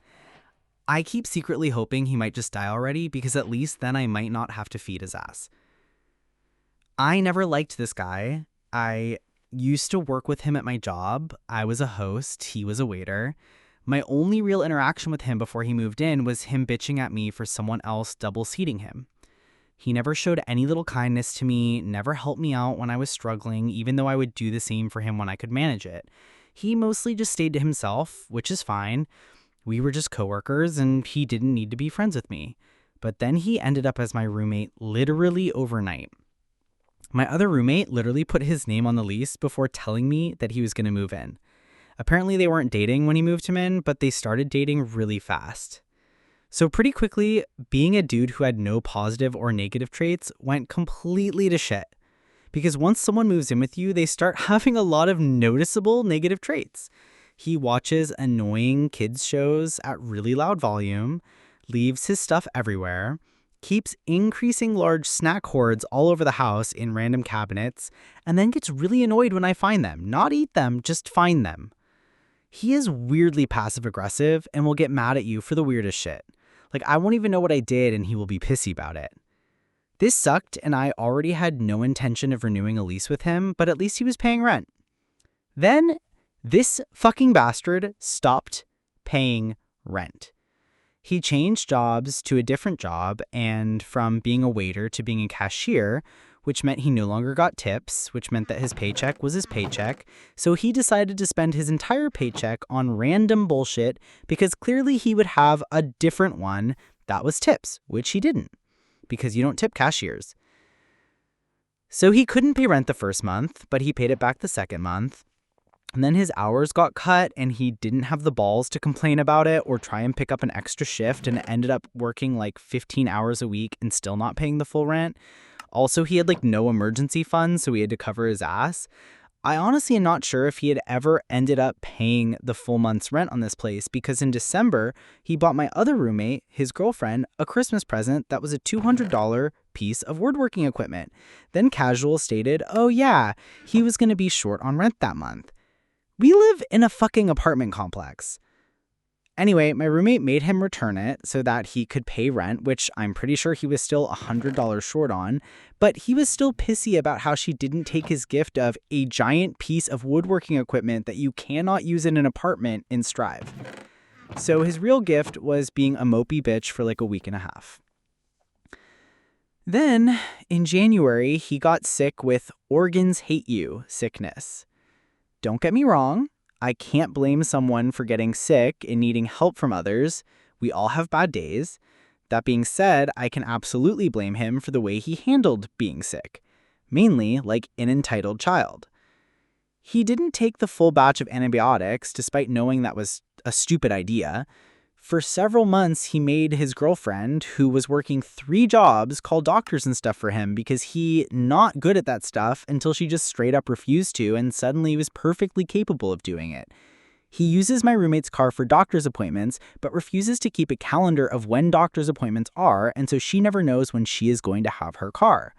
C: I keep secretly hoping he might just die already because at least then I might not have to feed his ass. I never liked this guy. I used to work with him at my job. I was a host. He was a waiter. My only real interaction with him before he moved in was him bitching at me for someone else double seating him. He never showed any little kindness to me, never helped me out when I was struggling, even though I would do the same for him when I could manage it. He mostly just stayed to himself, which is fine. We were just coworkers, and he didn't need to be friends with me. But then he ended up as my roommate literally overnight. My other roommate literally put his name on the lease before telling me that he was going to move in. Apparently they weren't dating when he moved him in, but they started dating really fast. So pretty quickly, being a dude who had no positive or negative traits went completely to shit. Because once someone moves in with you, they start having a lot of noticeable negative traits. He watches annoying kids shows at really loud volume, leaves his stuff everywhere, keeps increasing large snack hoards all over the house in random cabinets, and then gets really annoyed when I find them. Not eat them, just find them. He is weirdly passive-aggressive and will get mad at you for the weirdest shit. Like, I won't even know what I did and he will be pissy about it.
F: This sucked, and I already had no intention of renewing a lease with him, but at least he was paying rent. Then, this fucking bastard stopped paying rent. He changed jobs to a different job, and from being a waiter to being a cashier, which meant he no longer got tips, which meant that his paycheck was his paycheck. So he decided to spend his entire paycheck on random bullshit because clearly he would have a different one that was tips, which he didn't, because you don't tip cashiers. So he couldn't pay rent the first month, but he paid it back the second month. And then his hours got cut and he didn't have the balls to complain about it or try and pick up an extra shift, and ended up working like 15 hours a week and still not paying the full rent. Also, he had like no emergency funds, so he had to cover his ass. I honestly am not sure if he had ever ended up paying the full month's rent on this place, because in December, he bought my other roommate, his girlfriend, a Christmas present that was a $200 piece of woodworking equipment. Then Casual stated, oh yeah, he was going to be short on rent that month. We live in a fucking apartment complex. Anyway, my roommate made him return it so that he could pay rent, which I'm pretty sure he was still $100 short on, but he was still pissy about how she didn't take his gift of a giant piece of woodworking equipment that you cannot use in an apartment in Strive. So his real gift was being a mopey bitch for like a week and a half. Then, in January, he got sick with organs hate you sickness. Don't get me wrong. I can't blame someone for getting sick and needing help from others. We all have bad days. That being said, I can absolutely blame him for the way he handled being sick, mainly like an entitled child. He didn't take the full batch of antibiotics, despite knowing that was a stupid idea. For several months, he made his girlfriend, who was working 3 jobs, call doctors and stuff for him because he not good at that stuff, until she just straight up refused to and suddenly was perfectly capable of doing it. He uses my roommate's car for doctor's appointments, but refuses to keep a calendar of when doctor's appointments are, and so she never knows when she is going to have her car.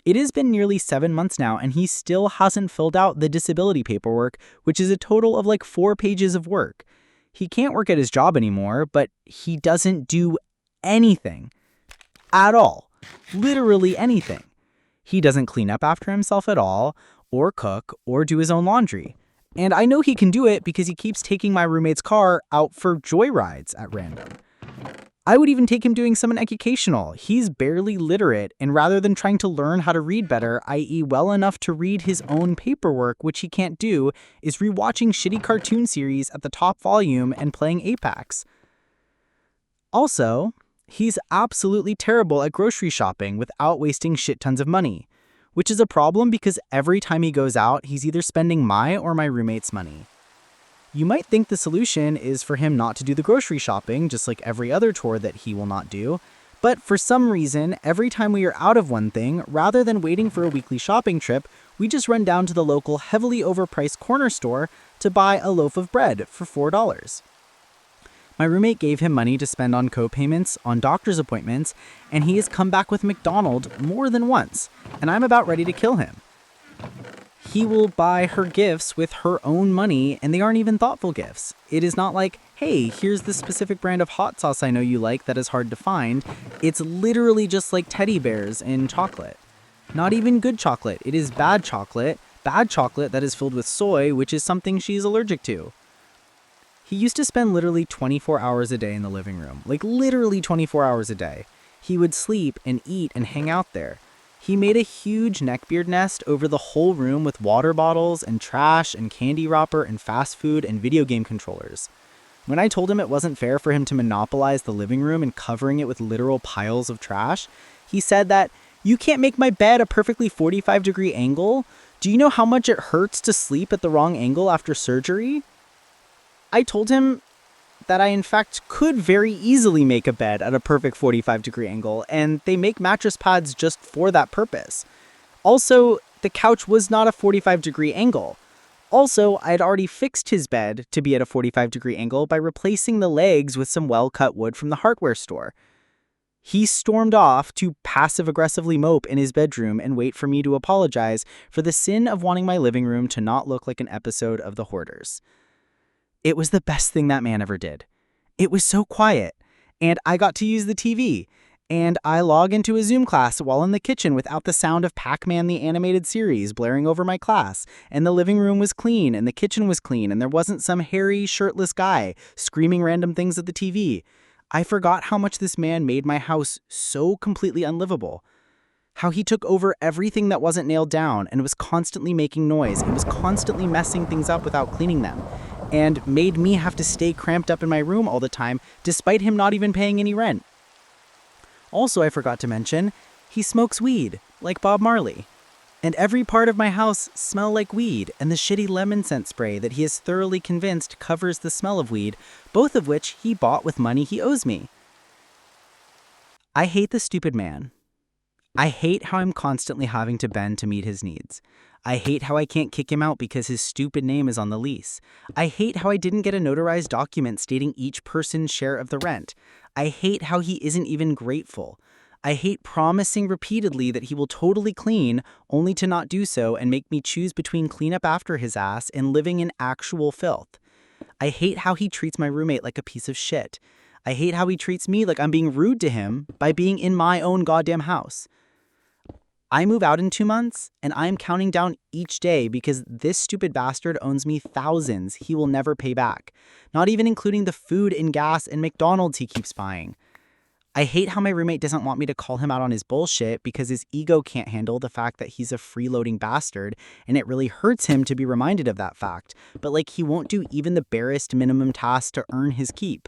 F: It has been nearly 7 months now, and he still hasn't filled out the disability paperwork, which is a total of like 4 pages of work. He can't work at his job anymore, but he doesn't do anything at all. Literally anything. He doesn't clean up after himself at all, or cook, or do his own laundry. And I know he can do it because he keeps taking my roommate's car out for joyrides at random. I would even take him doing something educational. He's barely literate, and rather than trying to learn how to read better, i.e. well enough to read his own paperwork, which he can't do, is rewatching shitty cartoon series at the top volume and playing Apex. Also, he's absolutely terrible at grocery shopping without wasting shit tons of money, which is a problem because every time he goes out, he's either spending my or my roommate's money. You might think the solution is for him not to do the grocery shopping, just like every other chore that he will not do. But for some reason, every time we are out of one thing, rather than waiting for a weekly shopping trip, we just run down to the local heavily overpriced corner store to buy a loaf of bread for $4. My roommate gave him money to spend on co-payments, on doctor's appointments, and he has come back with McDonald's more than once, and I'm about ready to kill him. He will buy her gifts with her own money, and they aren't even thoughtful gifts. It is not like, hey, here's this specific brand of hot sauce I know you like that is hard to find. It's literally just like teddy bears in chocolate. Not even good chocolate. It is bad chocolate that is filled with soy, which is something she's allergic to. He used to spend literally 24 hours a day in the living room. Like literally 24 hours a day. He would sleep and eat and hang out there. He made a huge neckbeard nest over the whole room with water bottles and trash and candy wrapper and fast food and video game controllers. When I told him it wasn't fair for him to monopolize the living room and covering it with literal piles of trash, he said that, "You can't make my bed a perfectly 45-degree angle? Do you know how much it hurts to sleep at the wrong angle after surgery?" I told him that I in fact could very easily make a bed at a perfect 45-degree angle, and they make mattress pads just for that purpose. Also, the couch was not a 45-degree angle. Also, I'd already fixed his bed to be at a 45-degree angle by replacing the legs with some well-cut wood from the hardware store. He stormed off to passive-aggressively mope in his bedroom and wait for me to apologize for the sin of wanting my living room to not look like an episode of The Hoarders. It was the best thing that man ever did. It was so quiet, and I got to use the TV, And I log into a Zoom class while in the kitchen without the sound of Pac-Man the animated series blaring over my class. And the living room was clean, and the kitchen was clean, and there wasn't some hairy, shirtless guy screaming random things at the TV. I forgot how much this man made my house so completely unlivable. How he took over everything that wasn't nailed down and was constantly making noise and was constantly messing things up without cleaning them, and made me have to stay cramped up in my room all the time despite him not even paying any rent. Also, I forgot to mention, he smokes weed, like Bob Marley. And every part of my house smells like weed and the shitty lemon scent spray that he is thoroughly convinced covers the smell of weed, both of which he bought with money he owes me. I hate the stupid man. I hate how I'm constantly having to bend to meet his needs. I hate how I can't kick him out because his stupid name is on the lease. I hate how I didn't get a notarized document stating each person's share of the rent. I hate how he isn't even grateful. I hate promising repeatedly that he will totally clean, only to not do so and make me choose between clean up after his ass and living in actual filth. I hate how he treats my roommate like a piece of shit. I hate how he treats me like I'm being rude to him by being in my own goddamn house. I move out in 2 months, and I am counting down each day because this stupid bastard owes me thousands he will never pay back, not even including the food and gas and McDonald's he keeps buying. I hate how my roommate doesn't want me to call him out on his bullshit because his ego can't handle the fact that he's a freeloading bastard, and it really hurts him to be reminded of that fact, but he won't do even the barest minimum task to earn his keep.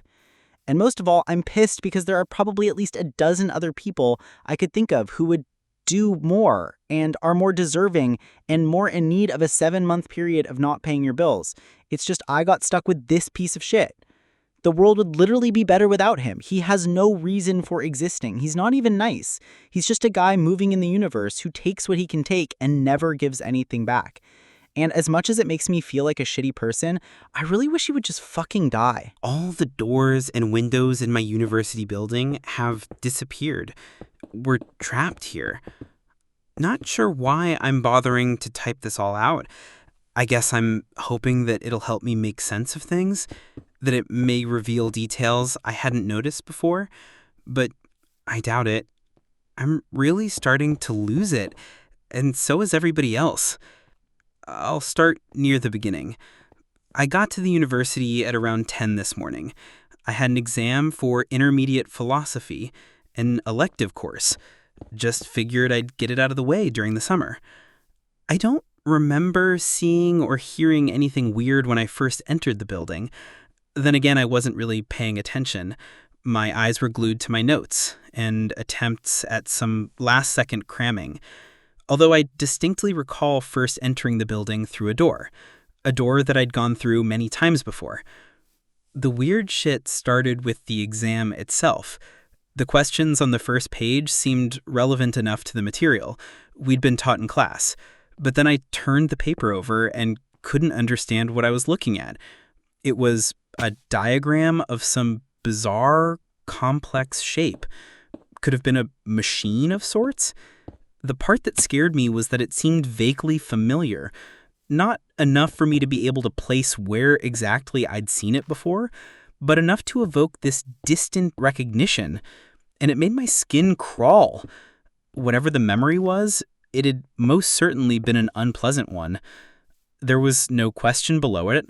F: And most of all, I'm pissed because there are probably at least a dozen other people I could think of who would do more and are more deserving and more in need of a 7-month period of not paying your bills. It's just I got stuck with this piece of shit. The world would literally be better without him. He has no reason for existing. He's not even nice. He's just a guy moving in the universe who takes what he can take and never gives anything back. And as much as it makes me feel like a shitty person, I really wish he would just fucking die.
E: All the doors and windows in my university building have disappeared. We're trapped here. Not sure why I'm bothering to type this all out. I guess I'm hoping that it'll help me make sense of things, that it may reveal details I hadn't noticed before, but I doubt it. I'm really starting to lose it, and so is everybody else. I'll start near the beginning. I got to the university at around 10 this morning. I had an exam for intermediate philosophy, an elective course. Just figured I'd get it out of the way during the summer. I don't remember seeing or hearing anything weird when I first entered the building. Then again, I wasn't really paying attention. My eyes were glued to my notes and attempts at some last-second cramming. Although I distinctly recall first entering the building through a door that I'd gone through many times before. The weird shit started with the exam itself. The questions on the first page seemed relevant enough to the material we'd been taught in class, but then I turned the paper over and couldn't understand what I was looking at. It was a diagram of some bizarre, complex shape. Could have been a machine of sorts. The part that scared me was that it seemed vaguely familiar. Not enough for me to be able to place where exactly I'd seen it before, but enough to evoke this distant recognition, and it made my skin crawl. Whatever the memory was, it had most certainly been an unpleasant one. There was no question below it.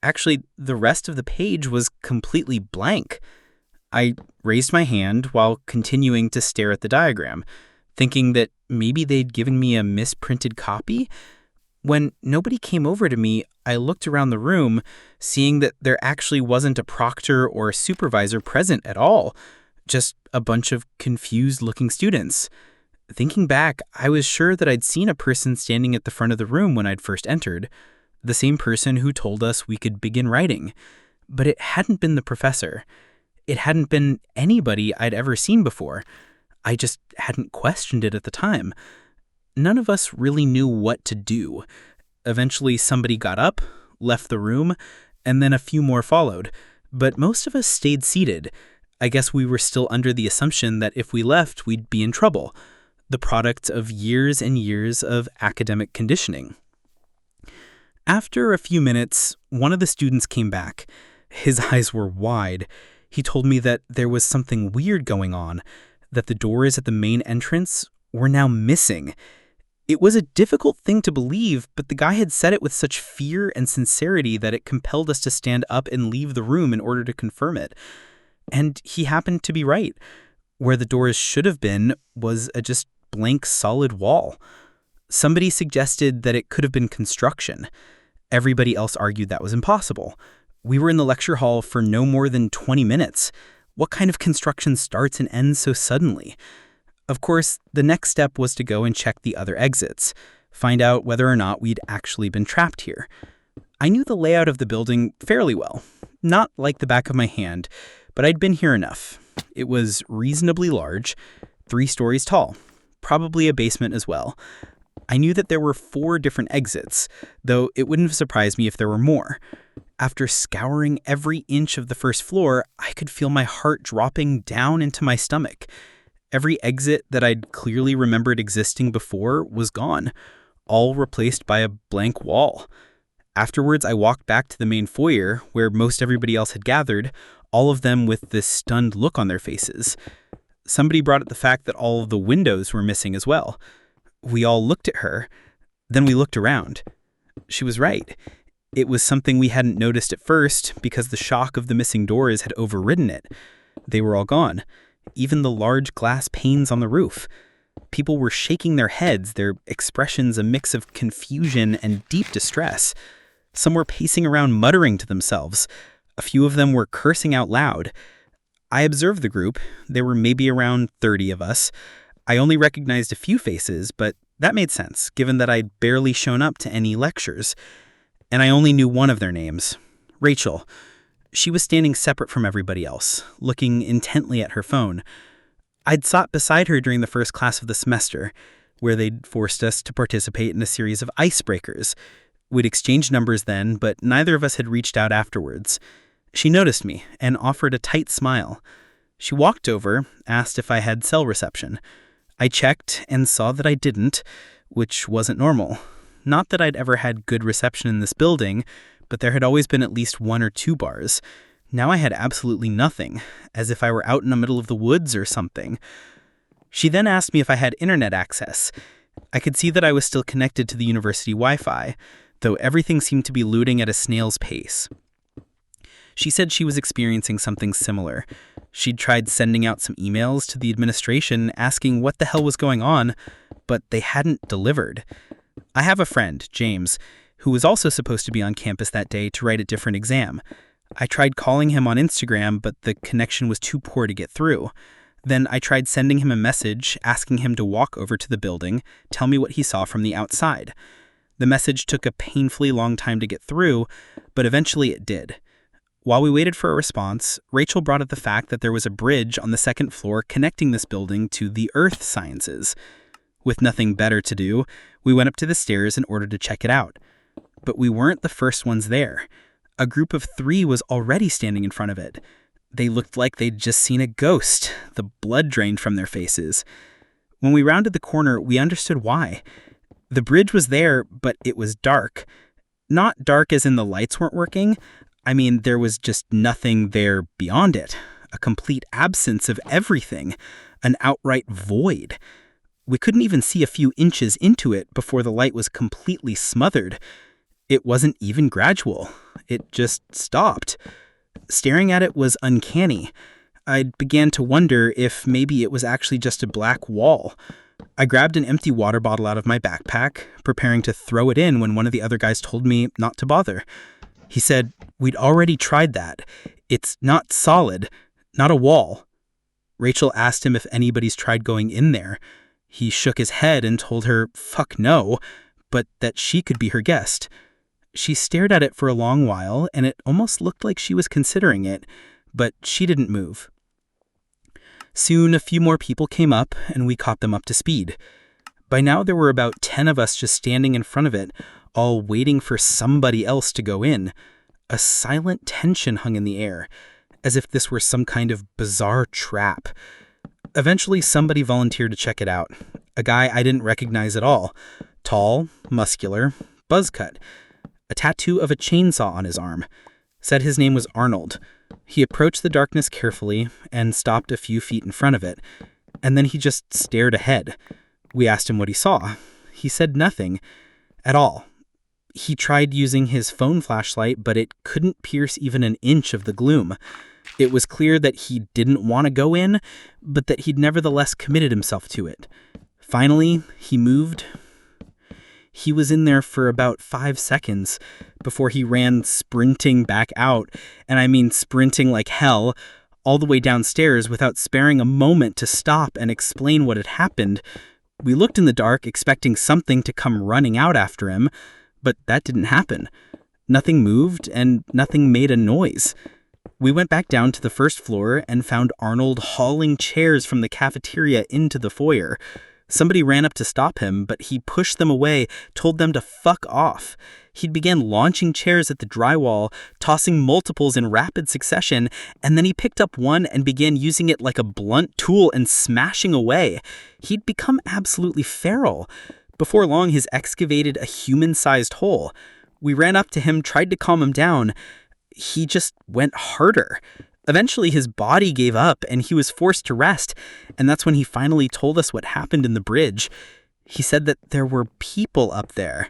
E: Actually, the rest of the page was completely blank. I raised my hand while continuing to stare at the diagram, thinking that maybe they'd given me a misprinted copy. When nobody came over to me, I looked around the room, seeing that there actually wasn't a proctor or a supervisor present at all, just a bunch of confused-looking students. Thinking back, I was sure that I'd seen a person standing at the front of the room when I'd first entered, the same person who told us we could begin writing. But it hadn't been the professor. It hadn't been anybody I'd ever seen before. I just hadn't questioned it at the time. None of us really knew what to do. Eventually, somebody got up, left the room, and then a few more followed. But most of us stayed seated. I guess we were still under the assumption that if we left, we'd be in trouble. The product of years and years of academic conditioning. After a few minutes, one of the students came back. His eyes were wide. He told me that there was something weird going on,
A: that the doors at the main entrance were now missing. It was a difficult thing to believe, but the guy had said it with such fear and sincerity that it compelled us to stand up and leave the room in order to confirm it. And he happened to be right. Where the doors should have been was a just blank solid wall. Somebody suggested that it could have been construction. Everybody else argued that was impossible. We were in the lecture hall for no more than 20 minutes. What kind of construction starts and ends so suddenly? Of course, the next step was to go and check the other exits, find out whether or not we'd actually been trapped here. I knew the layout of the building fairly well, not like the back of my hand, but I'd been here enough. It was reasonably large, 3 stories tall, probably a basement as well. I knew that there were 4 different exits, though it wouldn't have surprised me if there were more. After scouring every inch of the first floor, I could feel my heart dropping down into my stomach. Every exit that I'd clearly remembered existing before was gone, all replaced by a blank wall. Afterwards, I walked back to the main foyer, where most everybody else had gathered, all of them with this stunned look on their faces. Somebody brought up the fact that all of the windows were missing as well. We all looked at her. Then we looked around. She was right. It was something we hadn't noticed at first because the shock of the missing doors had overridden it. They were all gone. Even the large glass panes on the roof. People were shaking their heads, their expressions a mix of confusion and deep distress. Some were pacing around muttering to themselves. A few of them were cursing out loud. I observed the group. There were maybe around 30 of us. I only recognized a few faces, but that made sense, given that I'd barely shown up to any lectures. And I only knew one of their names, Rachel. She was standing separate from everybody else, looking intently at her phone. I'd sat beside her during the first class of the semester, where they'd forced us to participate in a series of icebreakers. We'd exchanged numbers then, but neither of us had reached out afterwards. She noticed me and offered a tight smile. She walked over, asked if I had cell reception. I checked and saw that I didn't, which wasn't normal. Not that I'd ever had good reception in this building, but there had always been at least 1 or 2 bars. Now I had absolutely nothing, as if I were out in the middle of the woods or something. She then asked me if I had internet access. I could see that I was still connected to the university Wi-Fi, though everything seemed to be loading at a snail's pace. She said she was experiencing something similar. She'd tried sending out some emails to the administration asking what the hell was going on, but they hadn't delivered. I have a friend, James, who was also supposed to be on campus that day to write a different exam. I tried calling him on Instagram, but the connection was too poor to get through. Then I tried sending him a message asking him to walk over to the building, tell me what he saw from the outside. The message took a painfully long time to get through, but eventually it did. While we waited for a response, Rachel brought up the fact that there was a bridge on the 2nd floor connecting this building to the earth sciences. With nothing better to do, we went up to the stairs in order to check it out. But we weren't the first ones there. A group of 3 was already standing in front of it. They looked like they'd just seen a ghost. The blood drained from their faces. When we rounded the corner, we understood why. The bridge was there, but it was dark. Not dark as in the lights weren't working. I mean, there was just nothing there beyond it. A complete absence of everything. An outright void. We couldn't even see a few inches into it before the light was completely smothered. It wasn't even gradual. It just stopped. Staring at it was uncanny. I began to wonder if maybe it was actually just a black wall. I grabbed an empty water bottle out of my backpack, preparing to throw it in when one of the other guys told me not to bother. He said, "We'd already tried that. It's not solid, not a wall." Rachel asked him if anybody's tried going in there. He shook his head and told her, fuck no, but that she could be her guest. She stared at it for a long while, and it almost looked like she was considering it, but she didn't move. Soon, a few more people came up, and we caught them up to speed. By now, there were about 10 of us just standing in front of it, all waiting for somebody else to go in. A silent tension hung in the air, as if this were some kind of bizarre trap. Eventually, somebody volunteered to check it out. A guy I didn't recognize at all. Tall, muscular, buzz cut. A tattoo of a chainsaw on his arm. Said his name was Arnold. He approached the darkness carefully and stopped a few feet in front of it.
G: and then he just stared ahead. We asked him what he saw. He said nothing at all. He tried using his phone flashlight, but it couldn't pierce even an inch of the gloom. It was clear that he didn't want to go in, but that he'd nevertheless committed himself to it. Finally, he moved. He was in there for about 5 seconds before he ran sprinting back out, and I mean sprinting like hell, all the way downstairs without sparing a moment to stop and explain what had happened. We looked in the dark, expecting something to come running out after him, but that didn't happen. Nothing moved, and nothing made a noise. We went back down to the first floor and found Arnold hauling chairs from the cafeteria into the foyer. Somebody ran up to stop him, but he pushed them away, told them to fuck off. He began launching chairs at the drywall, tossing multiples in rapid succession, and then he picked up one and began using it like a blunt tool and smashing away. He'd become absolutely feral. Before long, he's excavated a human-sized hole. We ran up to him, tried to calm him down. He just went harder. Eventually, his body gave up, and he was forced to rest, and that's when he finally told us what happened in the bridge. He said that there were people up there.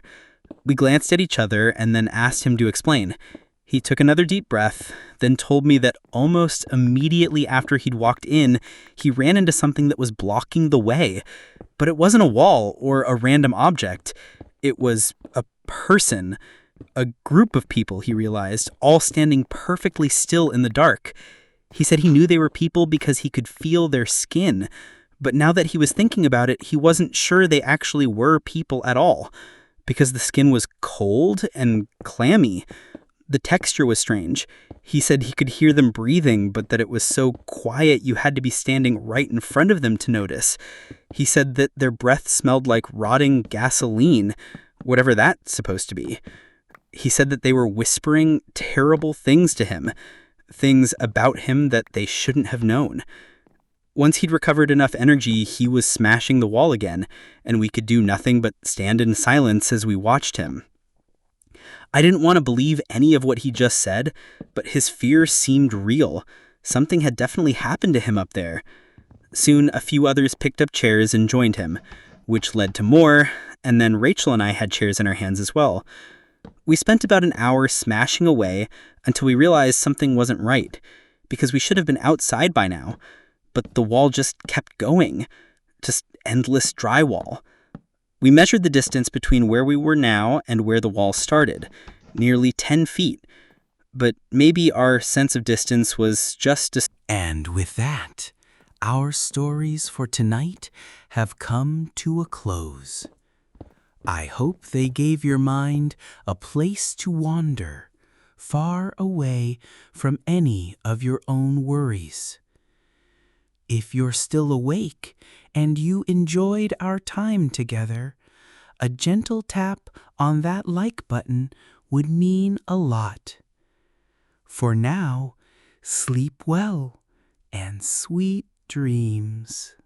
G: We glanced at each other and then asked him to explain. He took another deep breath, then told me that almost immediately after he'd walked in, he ran into something that was blocking the way. But it wasn't a wall or a random object. It was a person. A group of people, he realized, all standing perfectly still in the dark. He said he knew they were people because he could feel their skin. But now that he was thinking about it, he wasn't sure they actually were people at all, because the skin was cold and clammy. The texture was strange. He said he could hear them breathing, but that it was so quiet you had to be standing right in front of them to notice. He said that their breath smelled like rotting gasoline, whatever that's supposed to be. He said that they were whispering terrible things to him, things about him that they shouldn't have known. Once he'd recovered enough energy, he was smashing the wall again, and we could do nothing but stand in silence as we watched him. I didn't want to believe any of what he just said, but his fear seemed real. Something had definitely happened to him up there. Soon, a few others picked up chairs and joined him, which led to more, and then Rachel and I had chairs in our hands as well. We spent about an hour smashing away until we realized something wasn't right, because we should have been outside by now, but the wall just kept going, just endless drywall. We measured the distance between where we were now and where the wall started, nearly 10 feet, but maybe our sense of distance was just
A: And with that, our stories for tonight have come to a close. I hope they gave your mind a place to wander, far away from any of your own worries. If you're still awake and you enjoyed our time together, a gentle tap on that like button would mean a lot. For now, sleep well and sweet dreams.